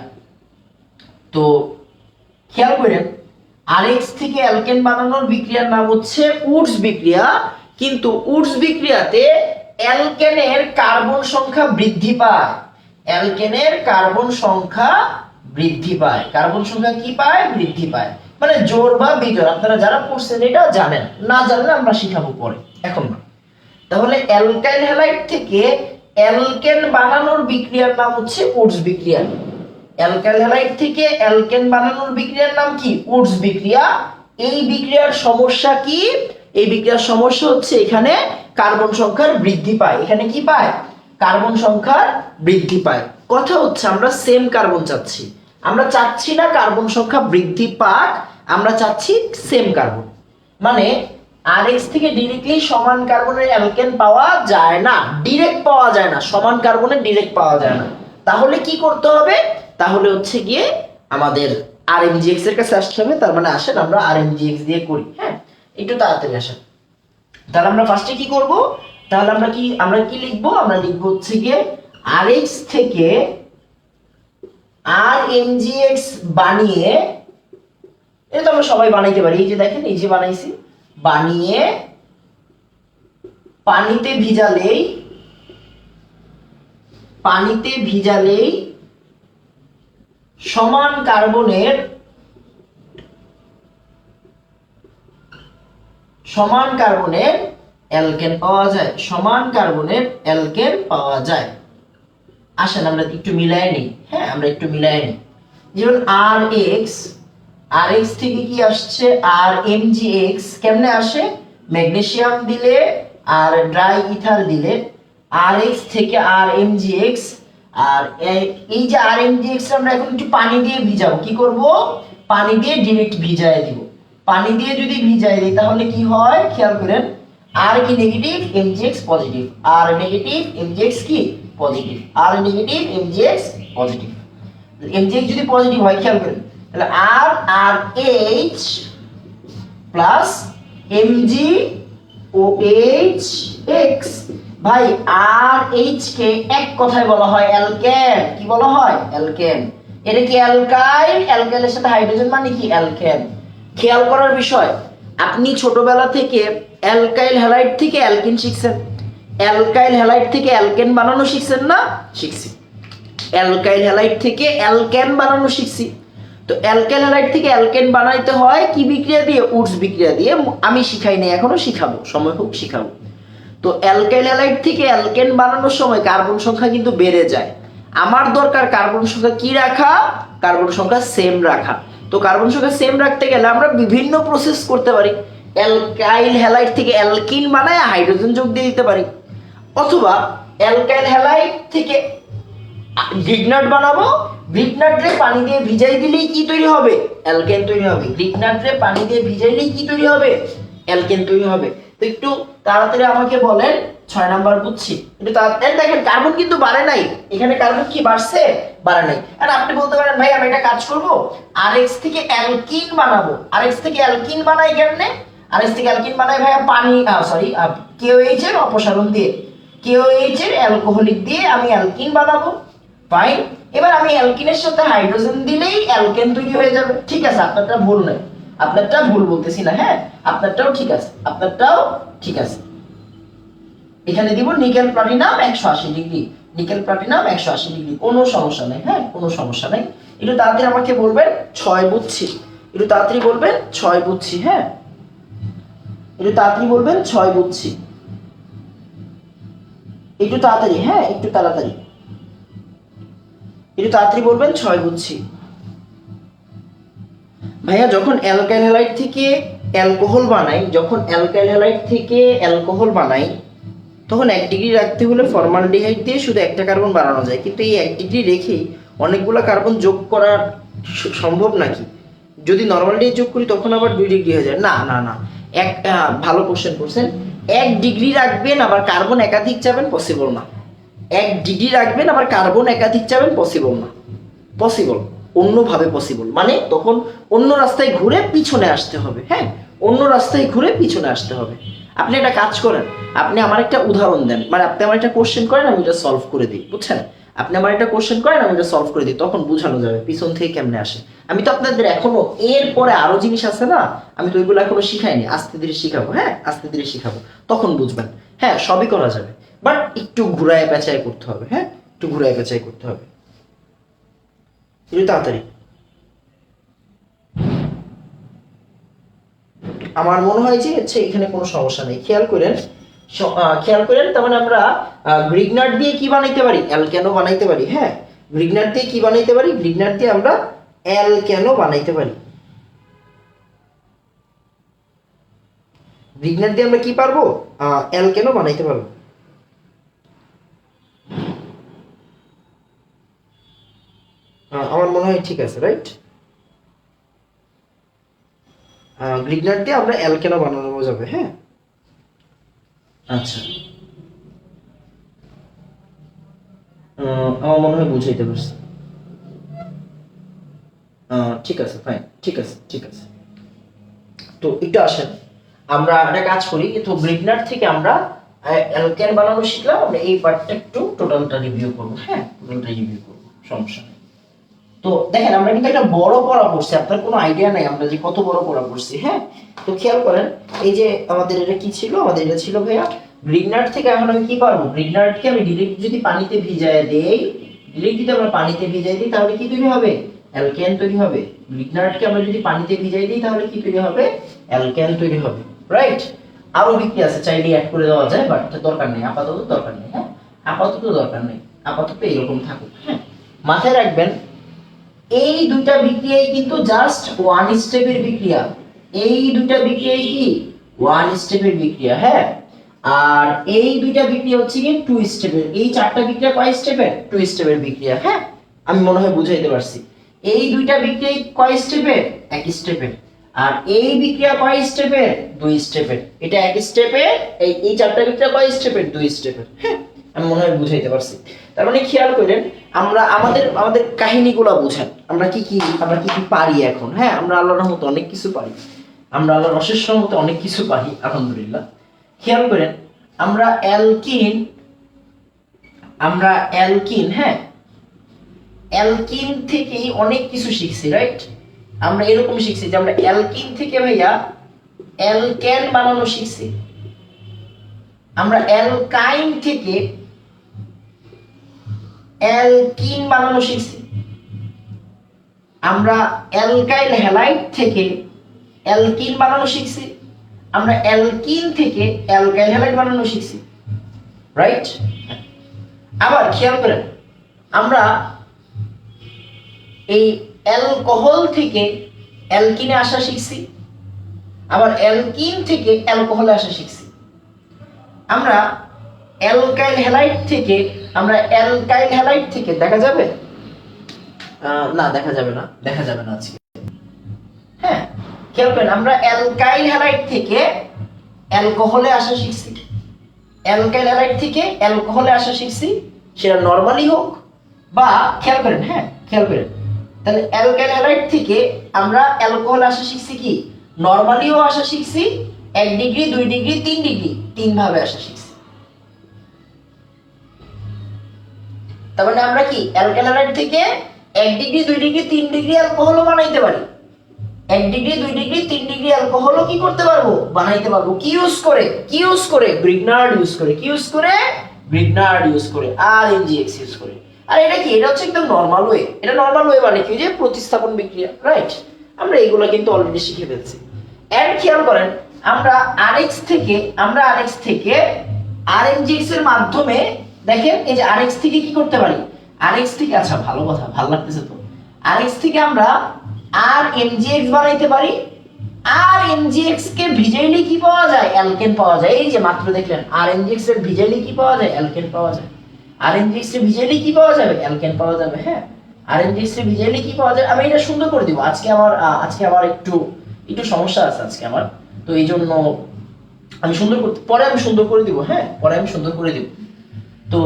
তো খেয়াল করেন, আর এক্স থেকে অ্যালকেন বানানোর বিক্রিয়ার নাম হচ্ছে উডস বিক্রিয়া, কিন্তু উডস বিক্রিয়াতে অ্যালকেনের কার্বন সংখ্যা বৃদ্ধি পায়। অ্যালকেনের কার্বন সংখ্যা বৃদ্ধি পায়। কার্বন সংখ্যা কি পায়? বৃদ্ধি পায়। মানে জোর বা বিজোড়, আপনারা যারা পড়ছেন এটা জানেন, না জানলে আমরা শিখাবো পরে, এখন না। তাহলে অ্যালকাইল হ্যালাইড থেকে অ্যালকেন বানানোর বিক্রিয়ার নাম হচ্ছে উডস বিক্রিয়া। অ্যালকাইল হ্যালাইড থেকে অ্যালকেন বানানোর বিক্রিয়ার নাম কি? উডস বিক্রিয়া। এই বিক্রিয়ার সমস্যা কি? এই বিক্রিয়ার সমস্যা হচ্ছে এখানে কার্বন সংখ্যার বৃদ্ধি পায়। এখানে কি পায়? কার্বন সংখ্যার বৃদ্ধি পায়। কথা হচ্ছে আমরা সেম কার্বন চাচ্ছি, আমরা চাচ্ছি না কার্বন সংখ্যা বৃদ্ধি পাক, আমরা চাচ্ছি সেম কার্বন। মানে আর এক্স থেকে ডিরেক্টলি সমান কার্বনের অ্যালকেন পাওয়া যায় না, ডিরেক্ট পাওয়া যায় না, সমান কার্বনের ডিরেক্ট পাওয়া যায় না। তাহলে কি করতে হবে? তাহলে হচ্ছে গিয়ে আমাদের RMGX এর কাছে আসতে হবে। তার মানে আসেন আমরা RMGX দিয়ে করি, হ্যাঁ, একটু তাড়াতাড়ি আসেন। তাহলে আমরা ফার্স্টে কি করব? তাহলে আমরা কি লিখবো? আমরা লিখবো হচ্ছে গিয়ে RH থেকে RMGX বানিয়ে, এটা তো আমরা সবাই বানাইতে পারি, এই যে দেখেন, এই যে বানাইছি, বানিয়ে পানিতে ভিজালেই সমান কার্বনের অ্যালকেন পাওয়া যায়। সমান কার্বনের অ্যালকেন পাওয়া যায়। আসেন আমরা একটু মিলাই নিই, হ্যাঁ, আমরা একটু মিলাই নিই। যেমন RX থেকে কি আসছে? RMGX কেমনে আসে? ম্যাগনেসিয়াম দিলে আর ড্রাই ইথার দিলে RX থেকে RMGX। আর এই যে RMGX আমরা এখন একটু পানি দিয়ে ভিজাবো। কি করব? পানি দিয়ে ডিরেক্ট ভিজায় দিব। পানি দিয়ে যদি ভিজায় দিই তাহলে কি হয়? খেয়াল করেন, আর কি নেগেটিভ, MgX পজিটিভ, আর নেগেটিভ, MgX কি পজিটিভ, আর নেগেটিভ, MgX পজিটিভ। MgX যদি পজিটিভ হয়, খেয়াল করেন, তাহলে RH প্লাস MgOH। ভাই RH কে এক কথায় বলা হয় অ্যালকেন। কি বলা হয়? অ্যালকেন। এটা কি অ্যালকাইল? অ্যালকাইলের সাথে হাইড্রোজেন মানে কি? অ্যালকেন। খেয়াল করার বিষয়, আপনি ছোটবেলা থেকে অ্যালকাইল হ্যালাইড থেকে অ্যালকিন শিখছেন, অ্যালকাইল হ্যালাইড থেকে অ্যালকেন বানানো শিখছেন না? শিখছি। অ্যালকাইল হ্যালাইড থেকে অ্যালকেন বানানো শিখছি। তো অ্যালকাইল হ্যালাইড থেকে অ্যালকেন বানাইতে হয় কি বিক্রিয়া দিয়ে? উডস বিক্রিয়া দিয়ে। আমি শিখাই নাই, এখনো শিখাবো, সময় হোক শিখাবো। তো অ্যালকাইল হ্যালাইড থেকে অ্যালকেন বানানোর সময় কার্বন সংখ্যা কিন্তু বেড়ে যায়। আমার দরকার কার্বন সংখ্যা কি রাখা? কার্বন সংখ্যা সেম রাখা। তো কার্বন সংখ্যা সেম রাখতে গেলে আমরা বিভিন্ন প্রসেস করতে পারি। অ্যালকাইল হ্যালাইড থেকে অ্যালকিন বানায় হাইড্রোজেন যোগ দিয়ে দিতে পারি, অথবা অ্যালকাইল হ্যালাইড থেকে গ্রিগনাট বানাবো, গ্রিগনাটরে পানি দিয়ে ভিজাই দিলেই কি তৈরি হবে? অ্যালকেন তৈরি হবে। গ্রিগনাটরে পানি দিয়ে ভিজাইলেই কি তৈরি হবে? অ্যালকেন তৈরি হবে। তো একটু তাড়াতাড়ি আমাকে বলেন, 6 নাম্বার বুঝছি, একটু তাড়াতাড়ি দেখেন, কার্বন কিন্তু বাড়ে নাই, এখানে কার্বন কি বাড়ছে? বাড়ে নাই। আর আপনি বলতে পারেন ভাই আমি একটা কাজ করব, RX থেকে অ্যালকিন বানাবো। RX থেকে অ্যালকিন বানাই কেমনে? RX থেকে অ্যালকিন বানাই ভাইয়া পানি, সরি, KOH এর অপসারণ দিয়ে, KOH এর অ্যালকোহলিক দিয়ে আমি অ্যালকিন বানাবো। ফাইন। এবার আমি অ্যালকিনের সাথে হাইড্রোজেন দিলেই অ্যালকেন তৈরি হয়ে যাবে। ঠিক আছে, আপনারটা ভুল নয়, আপনারটা ভুল বলতেছি না, হ্যাঁ, আপনারটাও ঠিক আছে, আপনারটাও ঠিক আছে। এখানে দিব nickel platinum 180 degree, nickel platinum 180 degree, কোনো সমস্যা নেই, হ্যাঁ, কোনো সমস্যা নেই। একটু তাড়াতাড়ি আমাকে বলবেন 6 বুঝছি, একটু তাড়াতাড়ি বলবেন 6 বুঝছি, হ্যাঁ, একটু তাড়াতাড়ি বলবেন 6 বুঝছি, একটু তাড়াতাড়ি, হ্যাঁ, একটু তাড়াতাড়ি, একটু তাড়াতাড়ি বলবেন 6 বুঝছি। ভাইয়া যখন অ্যালকাইল হ্যালাইড থেকে অ্যালকোহল বানাই, যখন অ্যালকাইল হ্যালাইড থেকে অ্যালকোহল বানাই, তখন 1 ডিগ্রি রাখতে হলে ফর্মালডিহাইড দিয়ে শুধু একটা কার্বন বানানো যায়, কিন্তু এই 1 ডিগ্রি রেখেই অনেকগুলো কার্বন যোগ করা সম্ভব নাকি? যদি নর্মালডিহাইড যোগ করি তখন আবার 2 ডিগ্রি হয়ে যায়। না না না, ভালো কোশ্চেন করছেন। 1 ডিগ্রি রাখবেন আবার কার্বন একাধিক চাবেন, পসিবল না। 1 ডিগ্রি রাখবেন আবার কার্বন একাধিক চাবেন, পসিবল না। পসিবল, অন্যভাবে পসিবল, মানে তখন অন্য রাস্তায় ঘুরে পিছনে আসতে হবে। হ্যাঁ, অন্য রাস্তায় ঘুরে পিছনে আসতে হবে। আপনি একটা কাজ করেন, আপনি আমার একটা উদাহরণ দেন, মানে আপনি আমার একটা কোশ্চেন করেন, আমি এটা সলভ করে দিই, বুঝছেন? আপনি আমার একটা কোশ্চেন করেন, আমি এটা সলভ করে দিই, তখন বোঝানো যাবে পিছন থেকে কেমনে আসে। আমি তো আপনাদের এখনো এর পরে আরো জিনিস আছে না, আমি তো ওইগুলো এখনো শিখাইনি, আস্তে ধীরে শিখাবো। হ্যাঁ, আস্তে ধীরে শিখাবো, তখন বুঝবেন। হ্যাঁ, সবই করা যাবে, বাট একটু ঘুরায় পেঁচায় করতে হবে। হ্যাঁ, একটু ঘুরায় পেঁচায় করতে হবে, একটু তাড়াতাড়ি। আমার মনে হয় যে হচ্ছে এখানে কোনো সমস্যা নেই। খেয়াল করেন, খেয়াল করেন, তার মানে আমরা গ্রিগনার্ড দিয়ে কি বানাইতে পারি? অ্যালকেনো বানাইতে পারি। হ্যাঁ, গ্রিগনার্ড দিয়ে কি বানাইতে পারি? গ্রিগনার্ড দিয়ে আমরা অ্যালকেনো বানাইতে পারি। গ্রিগনার্ড দিয়ে আমরা কি পারবো? অ্যালকেনো বানাইতে পারবো। আমার মনে হয় ঠিক আছে, রাইট? গ্রিগনার্ড দিয়ে আমরা অ্যালকেনো বানানো যাবে। হ্যাঁ, আচ্ছা, আমার মনে হয় বুঝাইতে পারছি। ঠিক আছে, ফাইন, ঠিক আছে, ঠিক আছে। তো একটু আসেন, আমরা একটা কাজ করি, তো গ্রিগনার্ড থেকে আমরা অ্যালকেন বানানো শিখলাম, আমরা এই পার্টটা একটু টোটালটা রিভিউ করবো। হ্যাঁ, টোটালটা রিভিউ করবো, সমস্যা নেই। তো দেখেন, আমরা কিন্তু একটা বড় পড়া পড়ছি, আপনার কোনো আইডিয়া নাই আমরা যে কত বড় পড়া পড়ছি। হ্যাঁ, তো খেয়াল করেন, এই যে আমাদের এটা কি ছিল? আমাদের এটা ছিল ভাইয়া গ্রিগনার্ড থেকে। এখন আমি কি পারবো? গ্রিগনার্ডকে আমি ডিরেক্ট যদি পানিতে ভিজায় দেই, ডিরেক্ট যদি আমরা পানিতে ভিজাই দিই, তাহলে কি তৈরি হবে? অ্যালকেন তৈরি হবে। গ্রিগনার্ডকে আমরা যদি পানিতে ভিজাই দিই, তাহলে কি তৈরি হবে? অ্যালকেন তৈরি হবে, রাইট? আরো বিক্রিয়া আছে, চাইলে অ্যাড করে দেওয়া যায়, বাট দরকার নেই, আপাতত দরকার নেই। হ্যাঁ, আপাতত দরকার নেই, আপাতত এরকম থাকুক। হ্যাঁ, মাথায় রাখবেন, এই দুইটা বিক্রিয়াই কিন্তু জাস্ট ওয়ান স্টেপের বিক্রিয়া। এই দুইটা বিক্রিয়াই কি? ওয়ান স্টেপের বিক্রিয়া। হ্যাঁ, আর এই দুইটা বিক্রিয়া হচ্ছে কি টু স্টেপের। এই চারটা বিক্রিয়া কয় স্টেপের? টু স্টেপের বিক্রিয়া। হ্যাঁ, আমি মনে হয় বুঝাইতে পারছি। এই দুইটা বিক্রিয়া কয় স্টেপের? এক স্টেপের। আর এই বিক্রিয়া কয় স্টেপের? দুই স্টেপের। এটা এক স্টেপের, এই চারটা বিক্রিয়া কয় স্টেপের? দুই স্টেপের। হ্যাঁ, আমি মনে হয় বুঝাইতে পারছি। তার মানে খেয়াল করেন, আমরা আমাদের কাহিনীগুলো বুঝেন, আমরা কি কি পারি এখন। হ্যাঁ, আমরা আল্লাহর রহমতে অনেক কিছু পারি, আমরা আল্লাহর অশেষ রহমতে অনেক কিছু পারি, আলহামদুলিল্লাহ। খেয়াল করেন, আমরা অ্যালকিন, হ্যাঁ, অ্যালকিন থেকেই অনেক কিছু শিখছি, রাইট? আমরা এরকম শিখছি যে আমরা অ্যালকিন থেকে ভাইয়া অ্যালকেন বানানো শিখছি। আমরা অ্যালকাইন থেকে অ্যালকিন বানানো শিখছি। আমরা অ্যালকাইল হ্যালাইড থেকে অ্যালকিন বানানো শিখছি। আমরা অ্যালকিন থেকে অ্যালকাইল হ্যালাইড বানানো শিখছি, রাইট? আবার খেয়াল করেন, আমরা এই অ্যালকোহল থেকে অ্যালকিনে আসা শিখছি, আবার অ্যালকিন থেকে অ্যালকোহলে আসা শিখছি। আমরা অ্যালকাইল হ্যালাইড থেকে দেখা যাবে না, দেখা যাবে না, দেখা যাবে না আজকে। হ্যাঁ, খেয়াল করেন, আমরা অ্যালকাইল হ্যালাইড থেকে অ্যালকোহলে আসা শিখছি। অ্যালকাইল হ্যালাইড থেকে অ্যালকোহলে আসা শিখছি, সেটা নরমালি হোক বা, খেয়াল করেন, হ্যাঁ খেয়াল করেন, তাহলে অ্যালকাইল হ্যালাইড থেকে আমরা অ্যালকোহলে আসা শিখছি, কি নরমালিও আসা শিখছি, 1 ডিগ্রি 2 ডিগ্রি 3 ডিগ্রি, 3 ভাবে আসা শিখছি। তার মানে আমরা কি অ্যালকাইল হ্যালাইড থেকে 1 ডিগ্রি 2 ডিগ্রি 3 ডিগ্রি অ্যালকোহলও বানাইতে পারি। 1 ডিগ্রি 2 ডিগ্রি 3 ডিগ্রি অ্যালকোহলও কি করতে পারবো? বানাইতে পারবো। কি ইউজ করে? গ্রিগনার্ড ইউজ করে। কি ইউজ করে? গ্রিগনার্ড ইউজ করে, আর এমজিএক্স ইউজ করে। আর এটা কি? এটা হচ্ছে একদম নরমাল ওয়ে। এটা নরমাল ওয়ে মানে কি? যে প্রতিস্থাপন বিক্রিয়া, রাইট? আমরা এগুলো কিন্তু অলরেডি শিখে ফেলছি। এন্ড খেয়াল করেন, আমরা আরএক্স থেকে আরএমজিএক্স এর মাধ্যমে, দেখেন এই যে আরএক্স থেকে কি করতে পারি? আরএক্স থেকে, আচ্ছা ভালো কথা, ভালো লাগতেছে তো। আরএক্স থেকে আমরা আর এমজিএক্স বানাইতে পারি, আর এমজিএক্স কে ভিজাইলে কি পাওয়া যায়? অ্যালকেন পাওয়া যায়। এই যে মাত্র দেখলেন, আর এমজিএক্স এর ভিজাইলে কি পাওয়া যায়? অ্যালকেন পাওয়া যায়। আর এমজিএক্স এর ভিজাইলে কি পাওয়া যাবে? অ্যালকেন পাওয়া যাবে। হ্যাঁ, আর এমজিএক্স এর ভিজাইলে কি পাওয়া যায়? আমি এটা সুন্দর করে দিব। আজকে আমার একটু সমস্যা আছে আজকে আমার, তো এই জন্য আমি সুন্দর করতে, পরে আমি সুন্দর করে দিব। হ্যাঁ, পরে আমি সুন্দর করে দিব। তো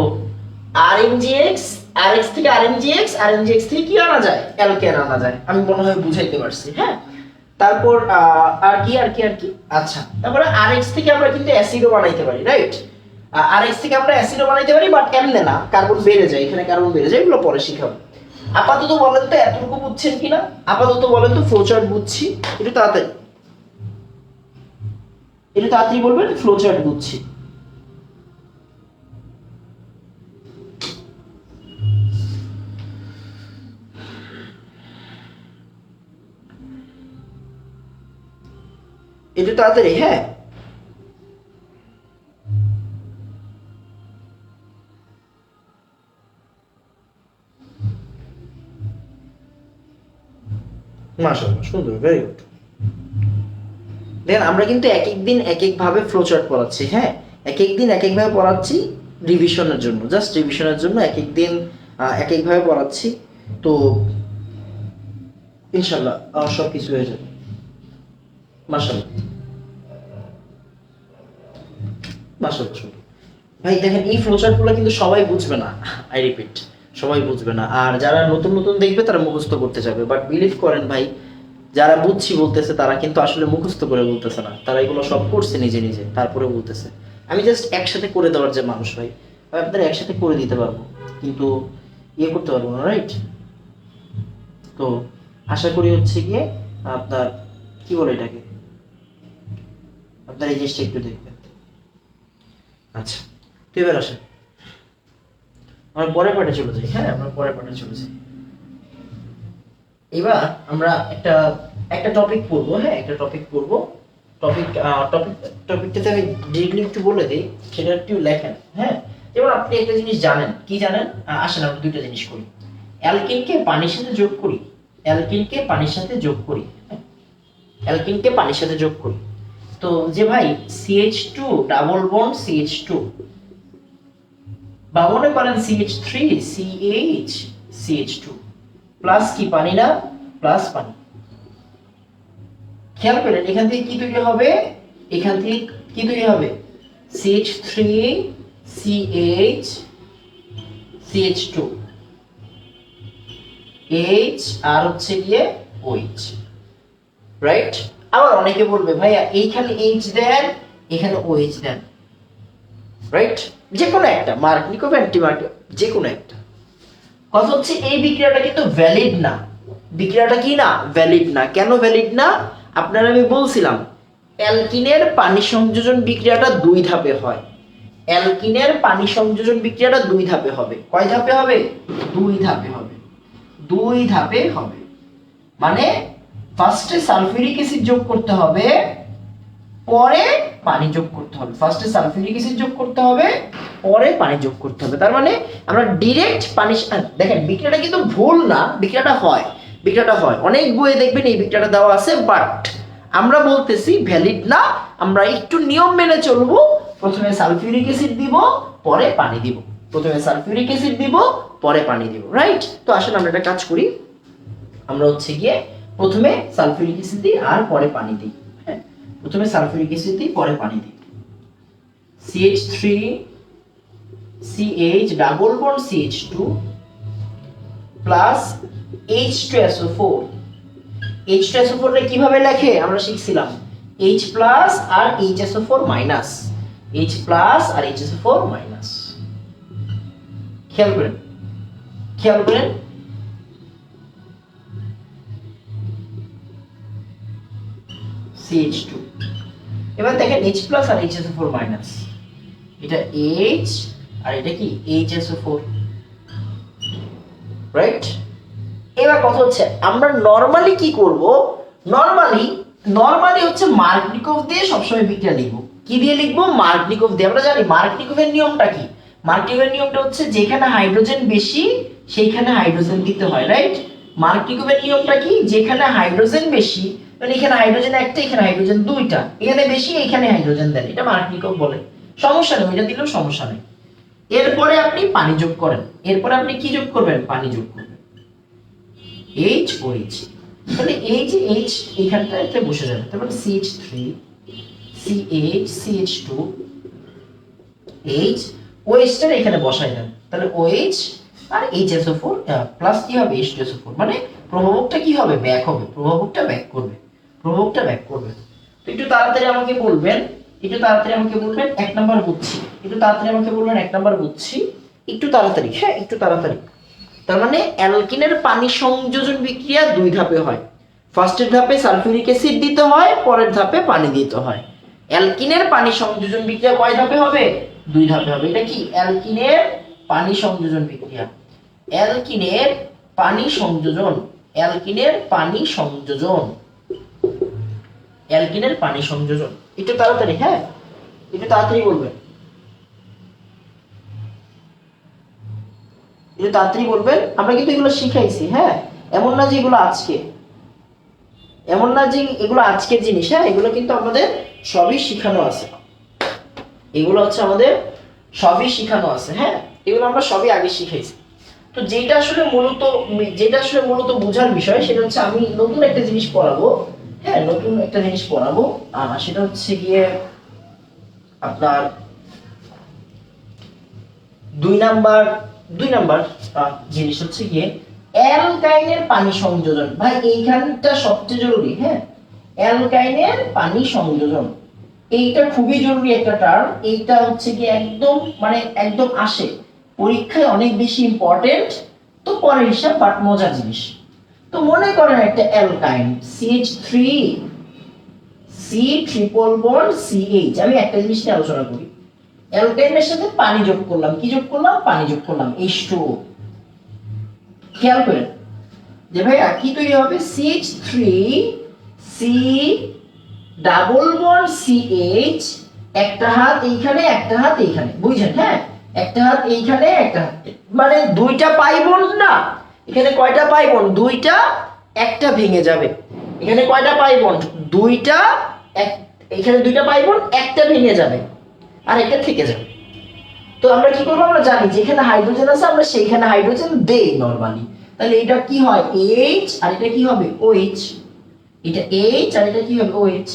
আরএমজিএক্স, আরএক্স থেকে আরএমজিএক্স, আরএমজিএক্স থেকে কি আনা যায়? অ্যালকেন আনা যায়। আমি মনে হয় বুঝাইতে পারছি। হ্যাঁ, তারপর আর কি আচ্ছা, তারপরে আরএক্স থেকে আমরা কিন্তু অ্যাসিডও বানাইতে পারি, রাইট? আরএক্স থেকে আমরা অ্যাসিডও বানাইতে পারি, বাট এমনে না, কার্বন বেড়ে যায়, এখানে কার্বন বেড়ে যায়, এগুলো পরে শিখাবো। আপাতত বলেন তো এতটুকু বুঝছেন কিনা? আপাতত বলেন তো ফ্লোচার্ট বুঝছি, একটু তাড়াতাড়ি বলবেন ফ্লোচার্ট বুঝছি। একটু তাড়াতাড়ি। হ্যাঁ, মাশাআল্লাহ, সুন্দর, ভেরি গুড। দেখেন আমরা কিন্তু এক এক দিন এক এক ভাবে ফ্লোচার্ট পড়াচ্ছি। হ্যাঁ, এক এক দিন এক এক ভাবে পড়াচ্ছি রিভিশনের জন্য, জাস্ট রিভিশনের জন্য এক এক দিন এক এক ভাবে পড়াচ্ছি। তো ইনশাআল্লাহ সব কিছু হয়ে যাবে। মাশাআল্লাহ, মাশাআল্লাহ। ভাই দেখেন, এই ফ্লোচার্টগুলো কিন্তু সবাই বুঝবে না, আই রিপিট, সবাই বুঝবে না। আর যারা নতুন নতুন দেখবে তারা মুখস্থ করতে যাবে, বাট বিলিভ করেন ভাই, যারা বুঝছি বলতেছে তারা কিন্তু আসলে মুখস্থ করে বলতেছে না, তারা এগুলো সব করছে নিজে নিজে, তারপরে বলতেছে। আমি জাস্ট একসাথে করে দেওয়ার যে মানুষ ভাই, আমি আপনাদের একসাথে করে দিতে পারবো, কিন্তু ইয়ে করতে পারবো না, রাইট? তো আশা করি হচ্ছে গিয়ে আপনার কি বলে এটাকে, আপনার এই জিনিসটা একটু দেখবেন। আচ্ছা, তো এবার আসেন আমরা পরের পার্টে চলে যাই। হ্যাঁ, আমরা পরের পার্টে চলে যাই। এবার আমরা একটা টপিক পড়বো। হ্যাঁ, একটা টপিক পড়বো। টপিকটাতে আমি ডিরেক্টলি একটু বলে দিই, সেটা একটু লেখেন। হ্যাঁ, এবার আপনি একটা জিনিস জানেন, কি জানেন? আসেন আমরা দুইটা জিনিস করি। অ্যালকিনকে পানির সাথে যোগ করি, অ্যালকিনকে পানির সাথে যোগ করি, অ্যালকিনকে পানির সাথে যোগ করি। তো যে ভাই CH2 ডাবল বন্ড CH2, বা মনে করেন CH3 CH CH2 প্লাস কি পানি না, প্লাস পানি। খেয়াল করেন এখান থেকে কি তৈরি হবে? এখান থেকে কি তৈরি হবে? CH3 CH CH2 H আর হচ্ছে গিয়ে OH, রাইট? আবার অনেকে বলবে ভাইয়া এইখানে H দেন, এখানে OH দেন, রাইট? যে কোনো একটা, মার্কনিকো অ্যান্টিমার্কনিকো, যে কোনো একটা। কথা হচ্ছে এই বিক্রিয়াটা কিন্তু ভ্যালিড না। বিক্রিয়াটা কি না? ভ্যালিড না। কেন ভ্যালিড না? আপনারা আমি বলছিলাম অ্যালকিনের পানি সংযোজন বিক্রিয়াটা দুই ধাপে হয়। অ্যালকিনের পানি সংযোজন বিক্রিয়াটা দুই ধাপে হবে। কয় ধাপে হবে? দুই ধাপে হবে। দুই ধাপে হবে মানে ফার্স্টে সালফিউরিক অ্যাসিড যোগ করতে হবে, পরে পানি যোগ করতে হবে। ফার্স্টে সালফিউরিক অ্যাসিড যোগ করতে হবে, পরে পানি যোগ করতে হবে। তার মানে আমরা ডাইরেক্ট পানি, দেখেন বিক্রিয়াটা কিন্তু ভুল না, বিক্রিয়াটা হয়, বিক্রিয়াটা হয়। অনেক বইয়ে দেখবেন এই বিক্রিয়াটা দেওয়া আছে, বাট আমরা বলতেছি ভ্যালিড না। আমরা একটু নিয়ম মেনে চলবো। প্রথমে সালফিউরিক অ্যাসিড দিব, পরে পানি দিব। প্রথমে সালফিউরিক অ্যাসিড দিব, পরে পানি দিব, রাইট? তো আসলে আমরা একটা কাজ করি, আমরা হচ্ছে গিয়ে প্রথমে সালফিউরিক অ্যাসিড দিই আর পরে পানি দিই। হ্যাঁ, প্রথমে সালফিউরিক অ্যাসিড দিই, পরে পানি দিই। CH3 CH double bond CH2 plus H2SO4। H2SO4 রে কিভাবে লেখে আমরা শিখছিলাম, H প্লাস আর HSO4 মাইনাস, H প্লাস আর HSO4 মাইনাস। খেয়াল করেন, খেয়াল করেন। CH2, এবার দেখেন H প্লাস আর HSO4 মাইনাস, এটা H আর এটা কি HSO4, রাইট? এবার কথা হচ্ছে আমরা নরমালি কি করব, নরমালি হচ্ছে মার্কনিকভ দিয়ে সবসময় বিক্রিয়া লিখব। কি দিয়ে লিখব? মার্কনিকভ দিয়ে। আমরা জানি মার্কনিকভের নিয়মটা কি। মার্কনিকভের নিয়মটা হচ্ছে যেখানে হাইড্রোজেন বেশি সেইখানে হাইড্রোজেন দিতে হয়, রাইট? মার্কনিকভের নিয়মটা কি? যেখানে হাইড্রোজেন বেশি মানে এখানে হাইড্রোজেন একটা, এখানে হাইড্রোজেন দুইটা, এখানে বেশি, এখানে হাইড্রোজেন দেন, এটা মার্কনিকভ বলে। সমস্যা নেই, এটা দিলেও সমস্যা নেই। এরপরে আপনি পানি যোগ করেন, এরপরে আপনি কি যোগ করবেন? পানি যোগ করবেন, HOH। তাহলে এই যে H এখানটা এটা বসে যাবে, তারপরে CH3 CH CH2 H, OH টা এখানে বসাই দেন, তাহলে OH আর HSO4 প্লাস কি হবে? H2SO4। মানে প্রভাবকটা কি হবে? ব্যাক হবে, প্রভাবকটা ব্যাক করবে, প্রভাবকটা ব্যাক করবে। তো একটু তাড়াতাড়ি আমাকে বলবেন, একটু তাড়াতাড়ি আমাকে বলবেন 1 নাম্বার বুঝছি, একটু তাড়াতাড়ি আমাকে বলবেন 1 নাম্বার বুঝছি, একটু তাড়াতাড়ি, হ্যাঁ একটু তাড়াতাড়ি। তার মানে অ্যালকিনের পানি সংযোজন বিক্রিয়া 2 ধাপে হয়। ফার্স্টের ধাপে সালফিউরিক অ্যাসিড দিতে হয়, পরের ধাপে পানি দিতে হয়। অ্যালকিনের পানি সংযোজন বিক্রিয়া কয় ধাপে হবে? 2 ধাপে হবে। এটা কি? অ্যালকিনের পানি সংযোজন বিক্রিয়া। অ্যালকিনের পানি সংযোজন, অ্যালকিনের পানি সংযোজন, অ্যালকিনের পানি সংযোজন। একটু তাড়াতাড়ি, হ্যাঁ একটু তাড়াতাড়ি বলবেন, একটু তাড়াতাড়ি বলবেন। আমরা কিন্তু এগুলো শিখাইছি, হ্যাঁ এমন না যে এগুলো আজকে, এমন না যে এগুলো আজকের জিনিস, হ্যাঁ এগুলো কিন্তু আমাদের সবই শিখানো আছে, এগুলো হচ্ছে আমাদের সবই শিখানো আছে, হ্যাঁ এগুলো আমরা সবই আগে শিখাইছি। তো যেটা আসলে মূলত বোঝার বিষয় সেটা হচ্ছে আমি নতুন একটা জিনিস পড়াবো, হ্যাঁ নতুন একটা জিনিস পড়াবো, সেটা হচ্ছে গিয়ে আপনার 2 নাম্বার জিনিস হচ্ছে গিয়ে অ্যালকাইনের পানি সংযোজন। ভাই এইখানটা সবচেয়ে জরুরি, হ্যাঁ অ্যালকাইনের পানি সংযোজন, এইটা খুবই জরুরি একটা টার্ম। এইটা হচ্ছে কি একদম মানে একদম আসে পরীক্ষায়, অনেক বেশি ইম্পর্টেন্ট। তো পরের হিসাব, বাট মজার জিনিস। তো মনে করেন একটা অ্যালকাইন CH3 C triple bond CH, আমি একটা জিনিস নিয়ে আলোচনা করি। অ্যালকাইনের সাথে পানি যোগ করলাম, কি যোগ করলাম? পানি যোগ করলাম, H2O। খেয়াল করেন যে ভাইয়া কি তৈরি হবে? CH3 C double bond CH, একটা হাত এইখানে একটা হাত এইখানে, বুঝছেন? হ্যাঁ একটা হাত এইখানে একটা হাত, মানে দুইটা পাই বন্ড না, এখানে কয়টা পাই বন্ড? দুইটা, একটা ভেঙে যাবে। এখানে কয়টা পাই বন্ড? দুইটা, এখানে দুইটা পাই বন্ড, একটা ভেঙে যাবে আর একটা থেকে যাবে। তো আমরা কি করবো? আমরা জানি যেখানে হাইড্রোজেন আছে আমরা সেইখানে হাইড্রোজেন দেই নরমালি। তাহলে এটা কি হয়? H, আর এটা কি হবে? OH। এটা H আর এটা কি হবে? OH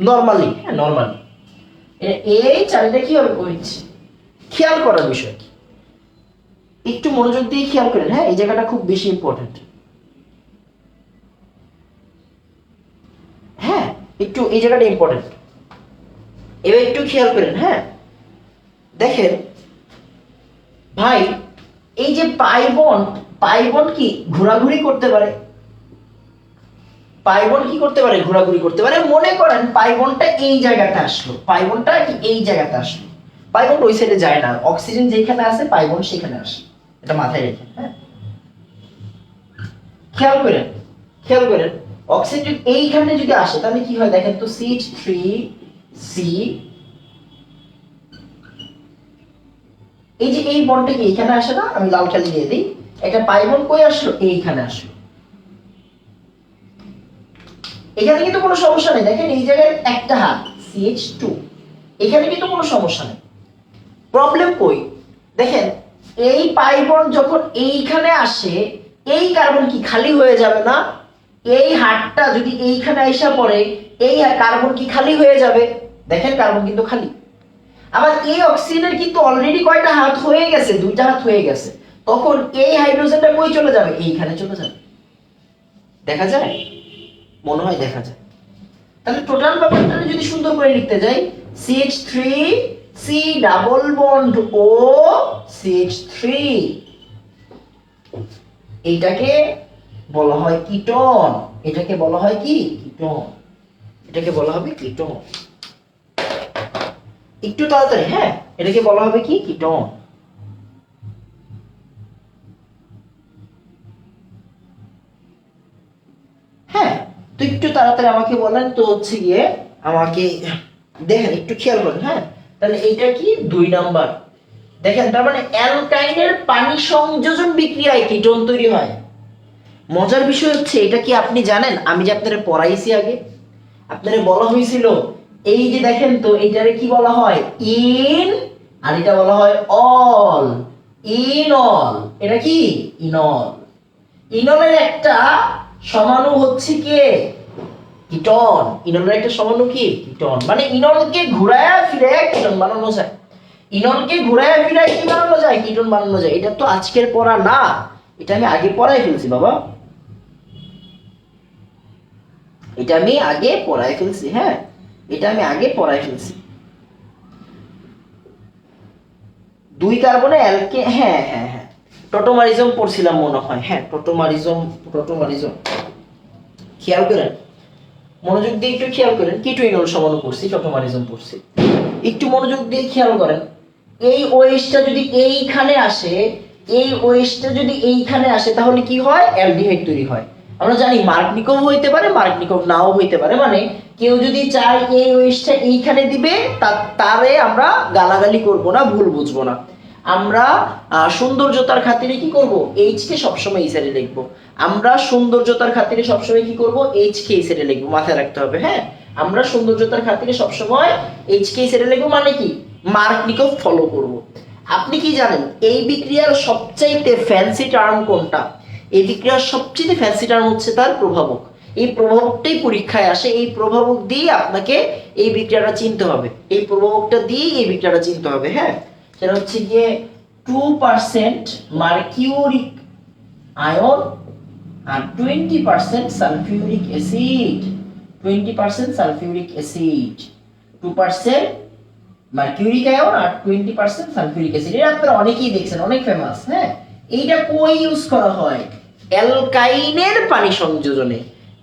নরমালি, হ্যাঁ নরমালি এটা H আর এটা কি হবে? OH। খেয়াল করার বিষয় কি, একটু মনোযোগ দিয়ে খেয়াল করেন, হ্যাঁ এই জায়গাটা খুব বেশি ইম্পর্টেন্ট। হ্যাঁ একটু এই জায়গাটা ইম্পর্টেন্ট, এবার একটু খেয়াল করেন। হ্যাঁ দেখেন ভাই, এই যে পাই বন্ড কি ঘোরাঘুরি করতে পারে? পাই বন্ড কি করতে পারে? ঘোরাঘুরি করতে পারে। মনে করেন পাই বন্ডটা এই জায়গাটা আসলো, পাই বন্ডটা কি এই জায়গাতে আসলো, পাই বন্ড ওই সাইডে যায় না, অক্সিজেন যেখানে আছে পাই বন্ড সেখানে আসে, এটা মাথায় রেখে। হ্যাঁ খেয়াল করেন অক্সিজেন যদি এইখানে যদি আসে তাহলে কি হয় দেখেন তো? CH3 C, এই যে এই বন্ডটা কি এইখানে আসে না? আমি লাল কালি দিয়ে দিই, একটা পাই বন্ড কই আসলো? এইখানে আসলো। এখানে কিন্তু কোনো সমস্যা নেই, দেখেন এই জায়গায় একটা হাত CH2, এখানে কিন্তু কোনো সমস্যা নেই। প্রবলেম কই? দেখেন এই পাই বন্ড যখন এইখানে আসে, এই কার্বন কি খালি হয়ে যাবে না? এই হাতটা যদি এইখানে আইসা পড়ে, এই কার্বন কি খালি হয়ে যাবে? দেখেন কার্বন কিন্তু খালি। আবার এই অক্সিজেনের কিন্তু অলরেডি কয়টা হাত হয়ে গেছে? দুইটা হাত হয়ে গেছে। তখন এই হাইড্রোজেনটা কই চলে যাবে? এইখানে চলে যাবে। দেখা যায়? মনে হয় দেখা যায়। তাহলে টোটাল ব্যাপারটা যদি সুন্দর করে লিখতে যাই, CH3 C double bond O CH3, এইটাকে বলা হয় কিটোন, এটাকে বলা হয় কি? কিটোন, এটাকে বলা হবে কিটোন। একটু তাড়াতাড়ি, হ্যাঁ এটাকে বলা হবে কি? কিটোন। হ্যাঁ তো একটু তাড়াতাড়ি আমাকে বলেন তো হচ্ছে গিয়ে আমাকে দেখেন একটু খেয়াল করেন। হ্যাঁ তাহলে এইটা কি? 2 নাম্বার। দেখেন তার মানে অ্যালকাইনের পানি সংযোজন বিক্রিয়ায় কিটোন তৈরি হয়। মজার বিষয় হচ্ছে এটা কি আপনি জানেন? আমি যে আপনাদের পড়াইছি আগে, আপনারে বলা হয়েছিল এই যে দেখেন তো এইটারে কি বলা হয় ইন, আর এটা বলা হয় অল। ইন অল, এটা কি ইনল। ইনলের একটা সমানু হচ্ছে কি কিটন। ইনলের একটা সমানু কি কিটন, মানে ইনলকে ঘুরায়া ফিরায়া কিটন বানানো যায়। ইনলকে ঘুরায়া ফিরায়া কি বানানো যায় কিটন বানানো যায়। এটা তো আজকের পড়া না, এটা আমি আগে পড়াই ফেলছি বাবা, এটা আমি আগে পড়াই ফেলছি। হ্যাঁ, এটা আমি আগে পড়াই ফেলছি। 2 কার্বনে অ্যালকে, হ্যাঁ হ্যাঁ হ্যাঁ, টোটোমারিজম পড়ছিলাম মনে হয়। হ্যাঁ, টোটোমারিজম, খেয়াল করেন, মনোযোগ দিয়ে একটু খেয়াল করেন, কিটো ইনল সমানু পড়ছি, টোটোমারিজম পড়ছি। একটু মনোযোগ দিয়ে খেয়াল করেন, এই ওএইচটা যদি এইখানে আসে, এই ওএইচটা যদি এইখানে আসে তাহলে কি হয় অ্যালডিহাইড তৈরি হয়। আমরা জানি মার্কনিকভ হইতে পারে, মার্কনিকভ নাও হইতে পারে, মানে কেউ যদি চায় এই ওএইচটা এইখানে দিবে, তারে আমরা গালাগালি করব না, ভুল বুঝবো না। আমরা সৌন্দর্যতার খাতিরে কি করব এইচ কে সবসময় এই সাইডে লিখবো। আমরা সৌন্দর্যতার খাতিরে সবসময় কি করব এইচ কে এই সাইডে লিখবো, মাথায় রাখতে হবে। হ্যাঁ, আমরা সৌন্দর্যতার খাতিরে সবসময় এইচ কে এই সাইডে লিখবো, মানে কি মার্কনিকভ ফলো করব। আপনি কি জানেন এই বিক্রিয়ার সবচাইতে ফ্যান্সি টার্ম কোনটা? এই বিক্রিয়ার সবচেয়ে ফ্যান্সি টার্ম হচ্ছে তার প্রভাবক। এই প্রভাবকটাই পরীক্ষায় আসে, এই প্রভাবক দিয়ে আপনাকে এই বিক্রিয়াটা চিনতে হবে, এই প্রভাবকটা দিয়ে এই বিক্রিয়াটা চিনতে হবে। হ্যাঁ, সেটা হচ্ছে গিয়ে 2% মার্কিউরিক আয়ন আর 20% sulphuric acid. 20% sulphuric acid, 2% mercuric ion আর 20% সালফিউরিক অ্যাসিড। এটা আপনারা অনেকেই দেখছেন, অনেক ফেমাস। হ্যাঁ, এইটা কই ইউজ করা হয়? অ্যালকাইনের পানি সংযোজনে।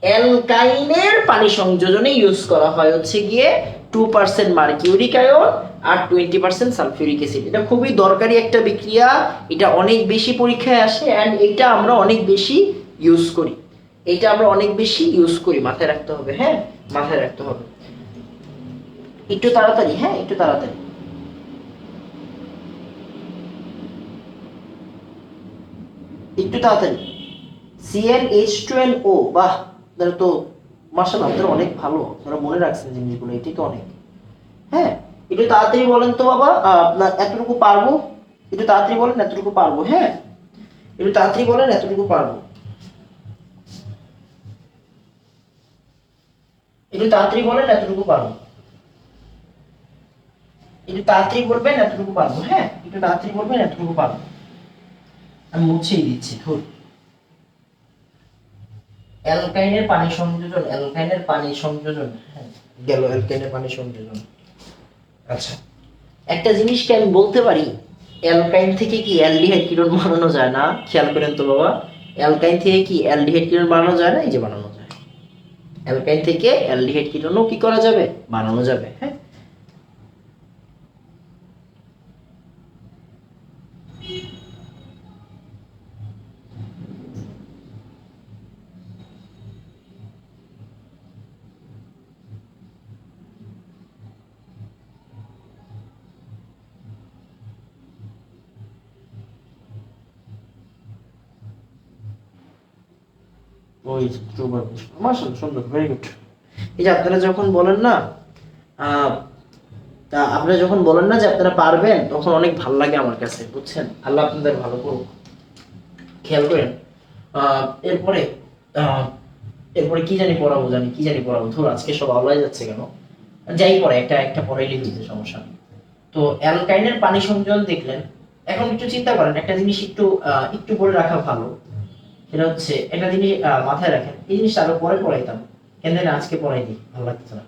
অ্যালকাইনের পানি সংযোজনে ইউজ করা হয় হচ্ছে গিয়ে 2% মার্কিউরিক আয়ন আর 20% সালফিউরিক অ্যাসিড। এটা খুবই দরকারি একটা বিক্রিয়া, এটা অনেক বেশি পরীক্ষায় আসে এন্ড এটা আমরা অনেক বেশি ইউজ করি, এটা আমরা অনেক বেশি ইউজ করি, মাথায় রাখতে হবে। হ্যাঁ, মাথায় রাখতে হবে। একটু তাড়াতাড়ি, হ্যাঁ একটু তাড়াতাড়ি, একটু তাড়াতাড়ি। CnH2nO, বাহ, তাহলে তো মাশাআল্লাহ আপনারা অনেক ভালো, আপনারা মনে রাখছেন জিনিসগুলো, এটাই তো অনেক। হ্যাঁ, একটু তাড়াতাড়ি বলেন তো বাবা, আপনার এতটুকু পারবো, একটু তাড়াতাড়ি বলেন এতটুকু পারবো। হ্যাঁ, একটু তাড়াতাড়ি বলেন এতটুকু পারবো, একটু তাড়াতাড়ি বলেন এতটুকু পারবো, একটু তাড়াতাড়ি বলবেন এতটুকু পারবো। হ্যাঁ, একটু তাড়াতাড়ি বলবেন এতটুকু পারবো। আমি মুছেই দিচ্ছি, ধুর। অ্যালকাইনের পানি সংযোজন, অ্যালকাইনের পানি সংযোজন, হ্যাঁ গেল অ্যালকাইনের পানি সংযোজন। আচ্ছা, একটা জিনিস কি আমি বলতে পারি, অ্যালকাইন থেকে কি অ্যালডিহাইড কিটোন বানানো যায় না? খেয়াল করেন তো বাবা, অ্যালকাইন থেকে কি অ্যালডিহাইড কিটোন বানানো যায় না? এই যে বানানো যায়, অ্যালকাইন থেকে অ্যালডিহাইড কিটোনও কি করা যাবে, বানানো যাবে। হ্যাঁ, ওই মাশাআল্লাহ, সুন্দর, ভেরি গুড। এই যে আপনারা যখন বলেন না, তা আপনারা যখন বলেন না যে আপনারা পারবেন, তখন অনেক ভালো লাগে আমার কাছে, বুঝছেন? আল্লাহ আপনাদের ভালো করুক। খেয়াল করেন, এরপরে এরপরে কি জানি পড়াবো, কি জানি পড়াবো, ধর আজকে সব আওলাই যাচ্ছে কেন, যাই পড়ে একটা একটা পড়াইলে হয়েছে, সমস্যা নেই। তো অ্যালকাইনের পানি সংযোজন দেখলেন, এখন একটু চিন্তা করেন, একটা জিনিস একটু একটু বলে রাখা ভালো, সেটা হচ্ছে একটা জিনিস মাথায় রাখেন, এই জিনিসটা আরো পরে পড়াইতাম, কেন জানি আজকে পড়াই দিই, ভালো লাগছে না।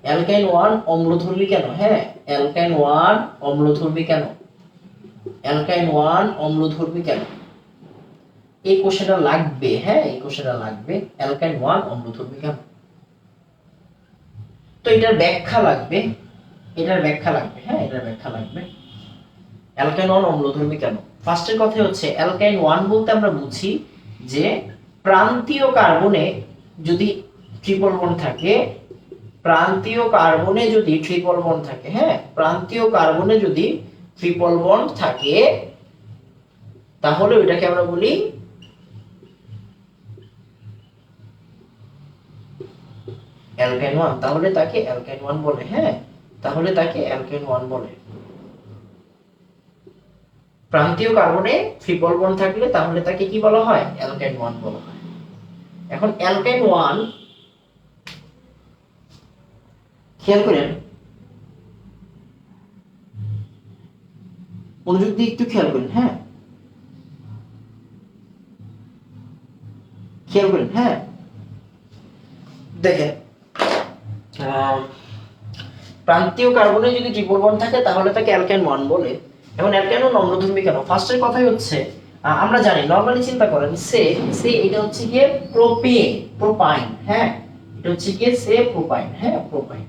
অ্যালকাইন 1 অম্লধর্মী কেন? হ্যাঁ, অ্যালকাইন 1 অম্লধর্মী কেন? অ্যালকাইন 1 অম্লধর্মী কেন? এই কোশ্চেনটা লাগবে। হ্যাঁ, এই কোশ্চেনটা লাগবে, অ্যালকাইন 1 অম্লধর্মী কেন? তো এটার ব্যাখ্যা লাগবে, এটার ব্যাখ্যা লাগবে। হ্যাঁ, এটার ব্যাখ্যা লাগবে। অ্যালকাইন 1 অম্লধর্মী কেন? ফার্স্টের কথা হচ্ছে অ্যালকাইন 1 বলতে আমরা বুঝি যে প্রান্তীয় কার্বনে যদি ট্রিপল বন্ড থাকে, প্রান্তীয় কার্বনে যদি ট্রিপল বন্ড থাকে, হ্যাঁ প্রান্তীয় কার্বনে যদি ট্রিপল বন্ড থাকে, তাহলে ওইটাকে আমরা বলি অ্যালকাইন 1, তাহলে তাকে অ্যালকাইন 1 বলে। হ্যাঁ, তাহলে তাকে অ্যালকাইন 1 বলে। প্রান্তীয় কার্বনে ট্রিপল বন্ড থাকলে তাহলে তাকে কি বলা হয়? অ্যালকাইন 1 বলা হয়। এখন অ্যালকাইন 1 খেয়াল করেন, মনোযোগ দিয়ে একটু খেয়াল করেন। হ্যাঁ, খেয়াল করেন। হ্যাঁ, দেখেন প্রান্তীয় কার্বনে যদি ট্রিপল বন্ড থাকে তাহলে তাকে অ্যালকাইন 1 বলে। এখন অ্যালকাইন 1 অম্লধর্মী কেন? ফার্স্টের কথাই হচ্ছে আমরা জানি, নরমালি চিন্তা করেন, সে সে এটা হচ্ছে গিয়ে প্রোপাইন। হ্যাঁ, এটা হচ্ছে গিয়ে সে প্রোপাইন। হ্যাঁ, প্রোপাইন।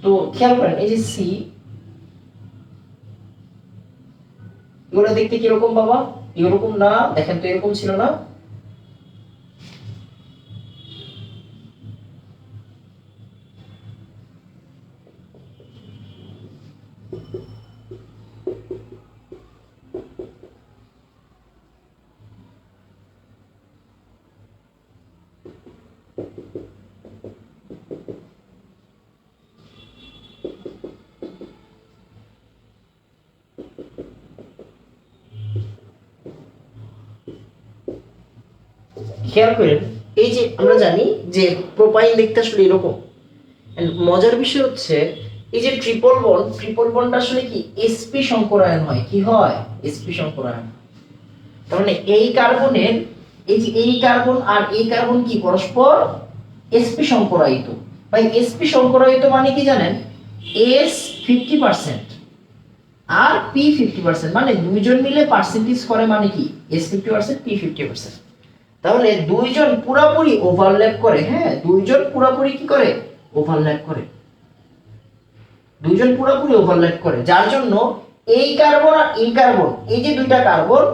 তো খেয়াল করেন এই যে সি, এগুলো দেখতে কিরকম বাবা? এরকম না, দেখেন তো এরকম ছিল না? খেয়াল করেন এই যে আমরা জানি যে প্রোপাইন দেখতে আসলে এরকম। মজার বিষয় হচ্ছে এই যে ট্রিপল বন্ড আসলে কি sp সংকরায়ন হয়। কি হয়? sp সংকরায়ন। তার মানে এই কার্বনের, এই যে এই কার্বন আর এই কার্বন কি পরস্পর sp সংকরায়িত। ভাই sp সংকরায়িত মানে কি জানেন? s 50% আর p 50%, মানে দুইজন মিলে পার্সেন্টেজ করে, মানে কি s 50% p 50%। তাহলে দুইজন পুরোপুরি ওভারল্যাপ করে। হ্যাঁ, দুইজন পুরোপুরি কি করে? ওভারল্যাপ করে। দুইজন পুরোপুরি ওভারল্যাপ করে, যার জন্য এই কার্বন আর এই কার্বন, এই যে দুইটা কার্বন,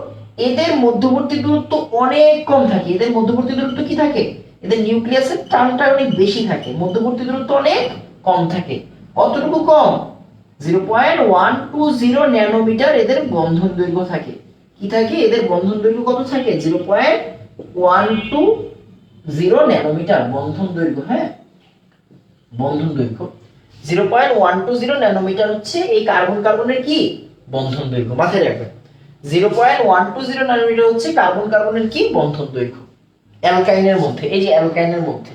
এদের মধ্যবর্তী দূরত্ব অনেক কম থাকে। এদের মধ্যবর্তী দূরত্ব কি থাকে? এদের নিউক্লিয়াসের টানটা অনেক বেশি থাকে, মধ্যবর্তী দূরত্ব অনেক কম থাকে। কতটুকু কম? 0.120 ন্যানোমিটার এদের বন্ধন দৈর্ঘ্য থাকে। কি থাকে? এদের বন্ধন দৈর্ঘ্য কত থাকে? 0.120 ন্যানোমিটার বন্ধন দৈর্ঘ্য। হ্যাঁ, বন্ধন দৈর্ঘ্য 0.120 ন্যানোমিটার হচ্ছে এই কার্বন কার্বনের কি বন্ধন দৈর্ঘ্য। মাথায় রাখবেন, 0.120 ন্যানোমিটার হচ্ছে কার্বন কার্বনের কি বন্ধন দৈর্ঘ্য অ্যালকাইনের মধ্যে। এই যে অ্যালকাইনের মধ্যে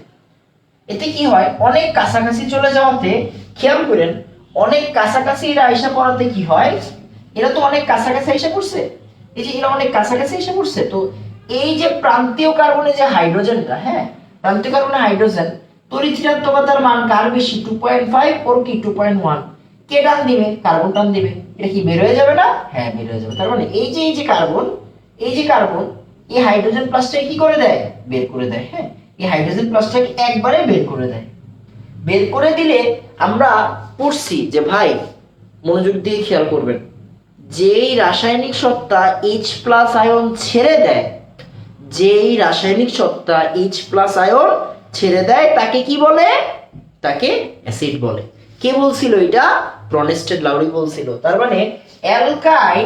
এতে কি হয়? অনেক কাছাকাছি চলে যাওয়াতে, খেয়াল করেন, অনেক কাছাকাছি এরা আইসা পড়াতে কি হয়? এরা তো অনেক কাছাকাছি আইসা পড়ছে, এই যে এরা অনেক কাছাকাছি এসে পড়ছে, তো এই যে প্রান্তীয় কার্বনে যে হাইড্রোজেনটা, হ্যাঁ, প্রান্তীয় কার্বনে হাইড্রোজেন তড়িৎ-ঋণাত্মকতার মান কার বেশি? 2.5 ওর কি 2.1? কে টান দিবে? কার্বন টান দিবে। এটা কি বের হয়ে যাবে না? হ্যাঁ, বের হয়ে যাবে। তার মানে এই যে কার্বন, এই যে কার্বন, এই হাইড্রোজেন প্লাসটাকে কি করে দেয়? বের করে দেয়। হ্যাঁ, এই হাইড্রোজেন প্লাসটাকে একবারে বের করে দেয়। বের করে দিলে আমরা পড়ছি যে ভাই, মনোযোগ দিয়ে খেয়াল করবেন, যেই রাসায়নিক সত্তা H প্লাস আয়ন ছেড়ে দেয়, যেই রাসায়নিক সত্তা H প্লাস আয়ন ছেড়ে দেয় তাকে কি বলে? তাকে অ্যাসিড বলে। কে বলছিল এটা? প্রনেস্টেড লাউরি বলছিল। তার মানে অ্যালকাইন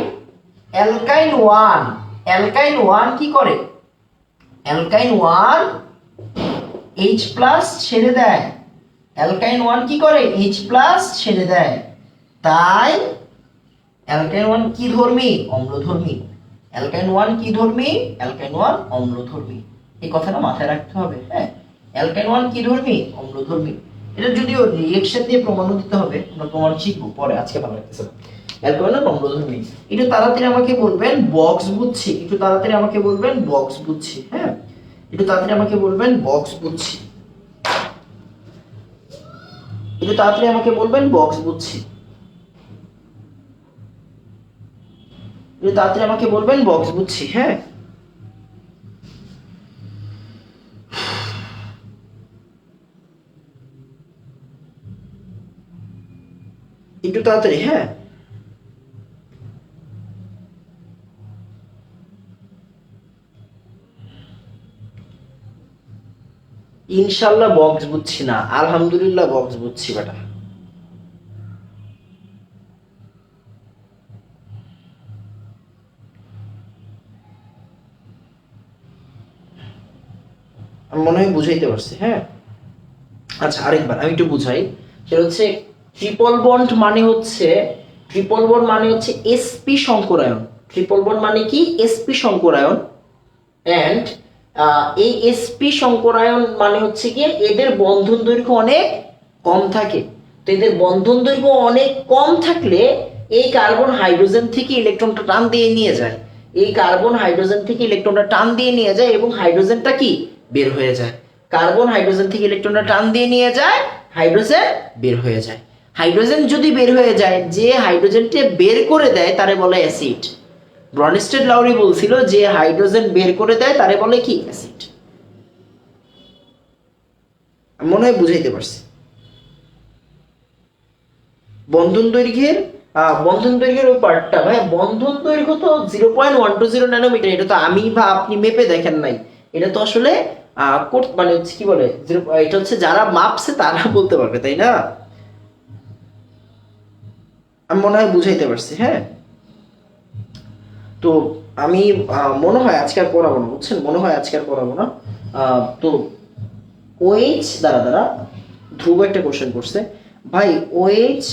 1 কি করে? অ্যালকাইন 1 H প্লাস ছেড়ে দেয়। অ্যালকাইন 1 কি করে? H প্লাস ছেড়ে দেয়। তাই অ্যালকাইন 1 কি ধর্মী? অম্লধর্মী। অ্যালকাইন 1 কি ধর্মী? অ্যালকাইন 1 অম্লধর্মী। এই কথাটা মাথায় রাখতে হবে। হ্যাঁ, অ্যালকাইন 1 কি ধর্মী? অম্লধর্মী। এটা যদিও রিঅ্যাকশন দিয়ে প্রমাণও দিতে হবে, আমরা প্রমাণ শিখবো পরে, আজকে ভালো লাগতেছে না। অ্যালকাইন 1 অম্লধর্মী। একটু তাড়াতাড়ি আমাকে বলবেন বক্স বুঝছি, একটু তাড়াতাড়ি আমাকে বলবেন বক্স বুঝছি। হ্যাঁ, একটু তাড়াতাড়ি আমাকে বলবেন বক্স বুঝছি, একটু তাড়াতাড়ি আমাকে বলবেন বক্স বুঝছি, একটু তাড়াতাড়ি আমাকে বলবেন বক্স বুঝছি। হ্যাঁ, একটু তাড়াতাড়ি। হ্যাঁ, ইনশাল্লাহ বক্স বুঝছি না, আলহামদুলিল্লাহ বক্স বুঝছি বেটা। আমি মনে হয় বুঝাইতে পারছি। হ্যাঁ, আচ্ছা আরেকবার আমি একটু বুঝাই, সেটা হচ্ছে ট্রিপল বন্ড মানে হচ্ছে sp সংকরায়ন। ট্রিপল বন্ড মানে কি? sp সংকরায়ন। অ্যান্ড এই sp সংকরায়ন মানে হচ্ছে কি এদের বন্ধন দৈর্ঘ্য অনেক কম থাকে। তো এদের বন্ধন দৈর্ঘ্য অনেক কম থাকলে এই কার্বন হাইড্রোজেন থেকে ইলেকট্রনটা টান দিয়ে নিয়ে যায়, এই কার্বন হাইড্রোজেন থেকে ইলেকট্রনটা টান দিয়ে নিয়ে যায় এবং হাইড্রোজেনটা কি বের হয়ে যায়। কার্বন হাইড্রোজেন থেকে ইলেকট্রনটা টান দিয়ে নিয়ে যায়, হাইড্রোজেন বের হয়ে যায়। হাইড্রোজেন যদি বের হয়ে যায়, যে হাইড্রোজেনটা বের করে দেয় তারে বলে অ্যাসিড। ব্রনস্টেড লাউরি বলছিল যে হাইড্রোজেন বের করে দেয় তারে বলে কি? অ্যাসিড। মনে হয় বুঝাইতে পারছি। বন্ধন দৈর্ঘ্যের ওই পার্টটা ভাই, বন্ধন দৈর্ঘ্য তো 0.120 ন্যানোমিটার। এটা তো আমি বা আপনি মেপে দেখেন নাই, এটা তো আসলে মানে হচ্ছে কি বলে, এটা হচ্ছে যারা মাপছে তারা বলতে পারবে, তাই না? আমি মনে হয় বুঝাইতে পারছি। হ্যাঁ, তো আমি মনে হয় আজকে আর পড়াবো না, বুঝছেন? মনে হয় আজকে আর পড়াবো না। তো ওএইচ দ্বারা ধ্রুব একটা কোশ্চেন করছে ভাই, ওএইচ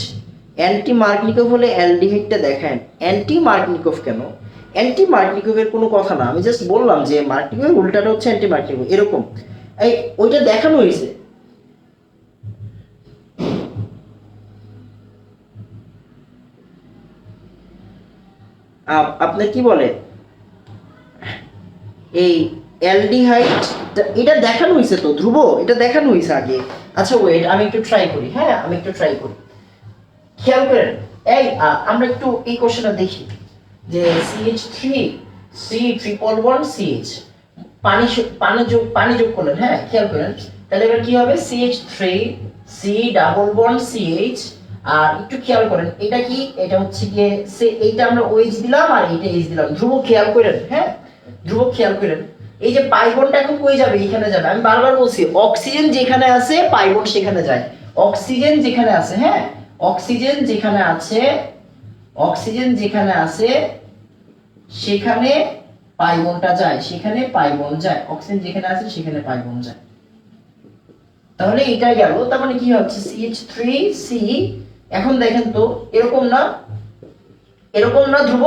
অ্যান্টি মার্কনিকভ হলে অ্যালডিহাইডটা দেখান। অ্যান্টি মার্কনিকভ কেন? অ্যান্টি মার্কনিকভের কোনো কথা না, আমি জাস্ট বললাম যে মার্কনিকভের উল্টাটা হচ্ছে অ্যান্টি মার্কনিকভ, এরকম। এই ওইটা দেখানো হয়েছে। আপনার কি বলে এই অ্যালডিহাইড, এটা দেখানো হয়েছে তো ধ্রুব, এটা দেখানো হয়েছে আগে। আচ্ছা ওয়েট, আমি একটু ট্রাই করি। হ্যাঁ, আমি একটু ট্রাই করি। খেয়াল করেন, এই আমরা একটু এই কোশ্চেনটা দেখি যে CH3 C triple bond CH, পানি যোগ করলেন। হ্যাঁ, খেয়াল করেন, তাহলে এবার কি হবে? CH3 C double bond CH। আর একটু খেয়াল করেন, এটা কি? এটা হচ্ছে গিয়ে এইটা আমরা OH দিলাম আর এইটা H দিলাম। ধ্রুব খেয়াল করেন, হ্যাঁ ধ্রুব খেয়াল করেন, এই যে পাই বন্ডটা এখন কই যাবে? এইখানে যাবে। আমি বারবার বলছি অক্সিজেন যেখানে আছে পাই বন্ড সেখানে যায়। অক্সিজেন যেখানে আছে, হ্যাঁ অক্সিজেন যেখানে আছে সেখানে পাই বন্ডটা যায়, সেখানে পাই বন্ড যায়। অক্সিজেন যেখানে আছে সেখানে পাই বন্ড যায়। তাহলে এটাই গেল। তার মানে কি হচ্ছে? CH3C। এখন দেখেন তো, এরকম না ধ্রুব,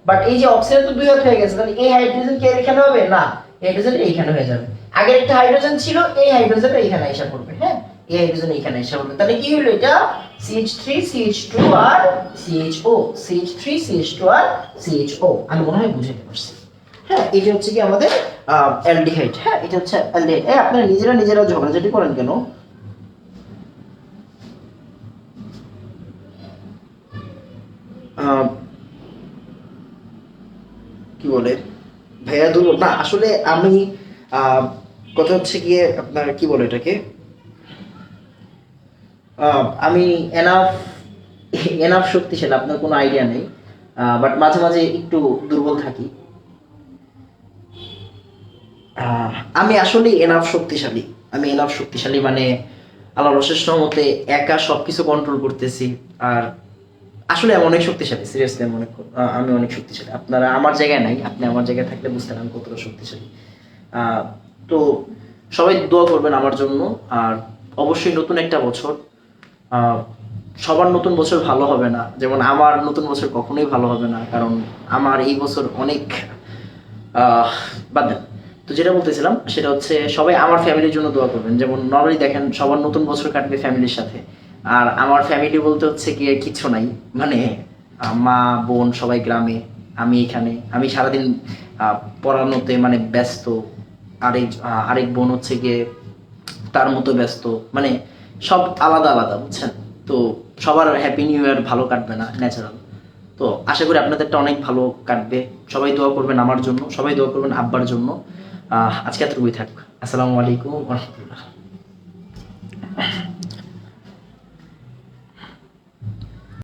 বাট এই যে অক্সিজেন তো দুই হাত হয়ে গেছে, তাহলে এই হাইড্রোজেন কি এখানে হবে? না, হাইড্রোজেন এইখানে হয়ে যাবে। আগের একটা হাইড্রোজেন ছিল, এই হাইড্রোজেনটা এখানে এসে পড়বে। হ্যাঁ, এই হাইড্রোজেন এখানে এসে পড়বে। তাহলে কি হলো? এটা CH3 CH2 আর CHO, CH3 CH2 আর CHO। আমি মনে হয় বুঝাতে পারছি। হ্যাঁ, এটা হচ্ছে কি আমাদের অ্যালডিহাইড। হ্যাঁ, এটা হচ্ছে অ্যালডিহাইড। আপনারা নিজেরা ঝগড়াঝাটি করেন কেন? কি বলে ভাইয়া দুর্বল না, আসলে আমি কথা হচ্ছে গিয়ে আপনার কি বলে এটাকে, আমি এনাফ শক্তিশালী, আপনার কোনো আইডিয়া নেই, বাট মাঝে মাঝে একটু দুর্বল থাকি। আমি আসলে এনাফ শক্তিশালী, মানে আল্লাহর অশেষ রহমতে একা সবকিছু কন্ট্রোল করতেছি। আর আসলে আমি অনেক শক্তিশালী, সিরিয়াসলি আমি অনেক শক্তিশালী। আপনারা আমার জায়গায় নাই, আপনি আমার জায়গায় থাকলে বুঝতেন আমি কতটা শক্তিশালী। তো সবাই দোয়া করবেন আমার জন্য। আর অবশ্যই নতুন একটা বছর, সবার নতুন বছর ভালো হবে না, যেমন আমার নতুন বছর কখনোই ভালো হবে না, কারণ আমার এই বছর অনেক বাদ দেন। তো যেটা বলতেছিলাম সেটা হচ্ছে সবাই আমার ফ্যামিলির জন্য দোয়া করবেন। যেমন নর্মালি দেখেন সবার নতুন বছর কাটবে ফ্যামিলির সাথে, আর আমার ফ্যামিলি বলতে হচ্ছে গিয়ে কিছু নাই, মানে মা বোন সবাই গ্রামে, আমি এখানে। আমি সারাদিন পড়ানোতে মানে ব্যস্ত, আরেক বোন হচ্ছে গিয়ে তার মতো ব্যস্ত, মানে সব আলাদা আলাদা, বুঝছেন? তো সবার হ্যাপি নিউ ইয়ার ভালো কাটবে না, ন্যাচারাল। তো আশা করি আপনাদেরটা অনেক ভালো কাটবে। সবাই দোয়া করবেন আমার জন্য, সবাই দোয়া করবেন আব্বার জন্য। আজকে এতটুকুই থাক। আসসালামু আলাইকুম ওয়া রাহমাতুল্লাহ।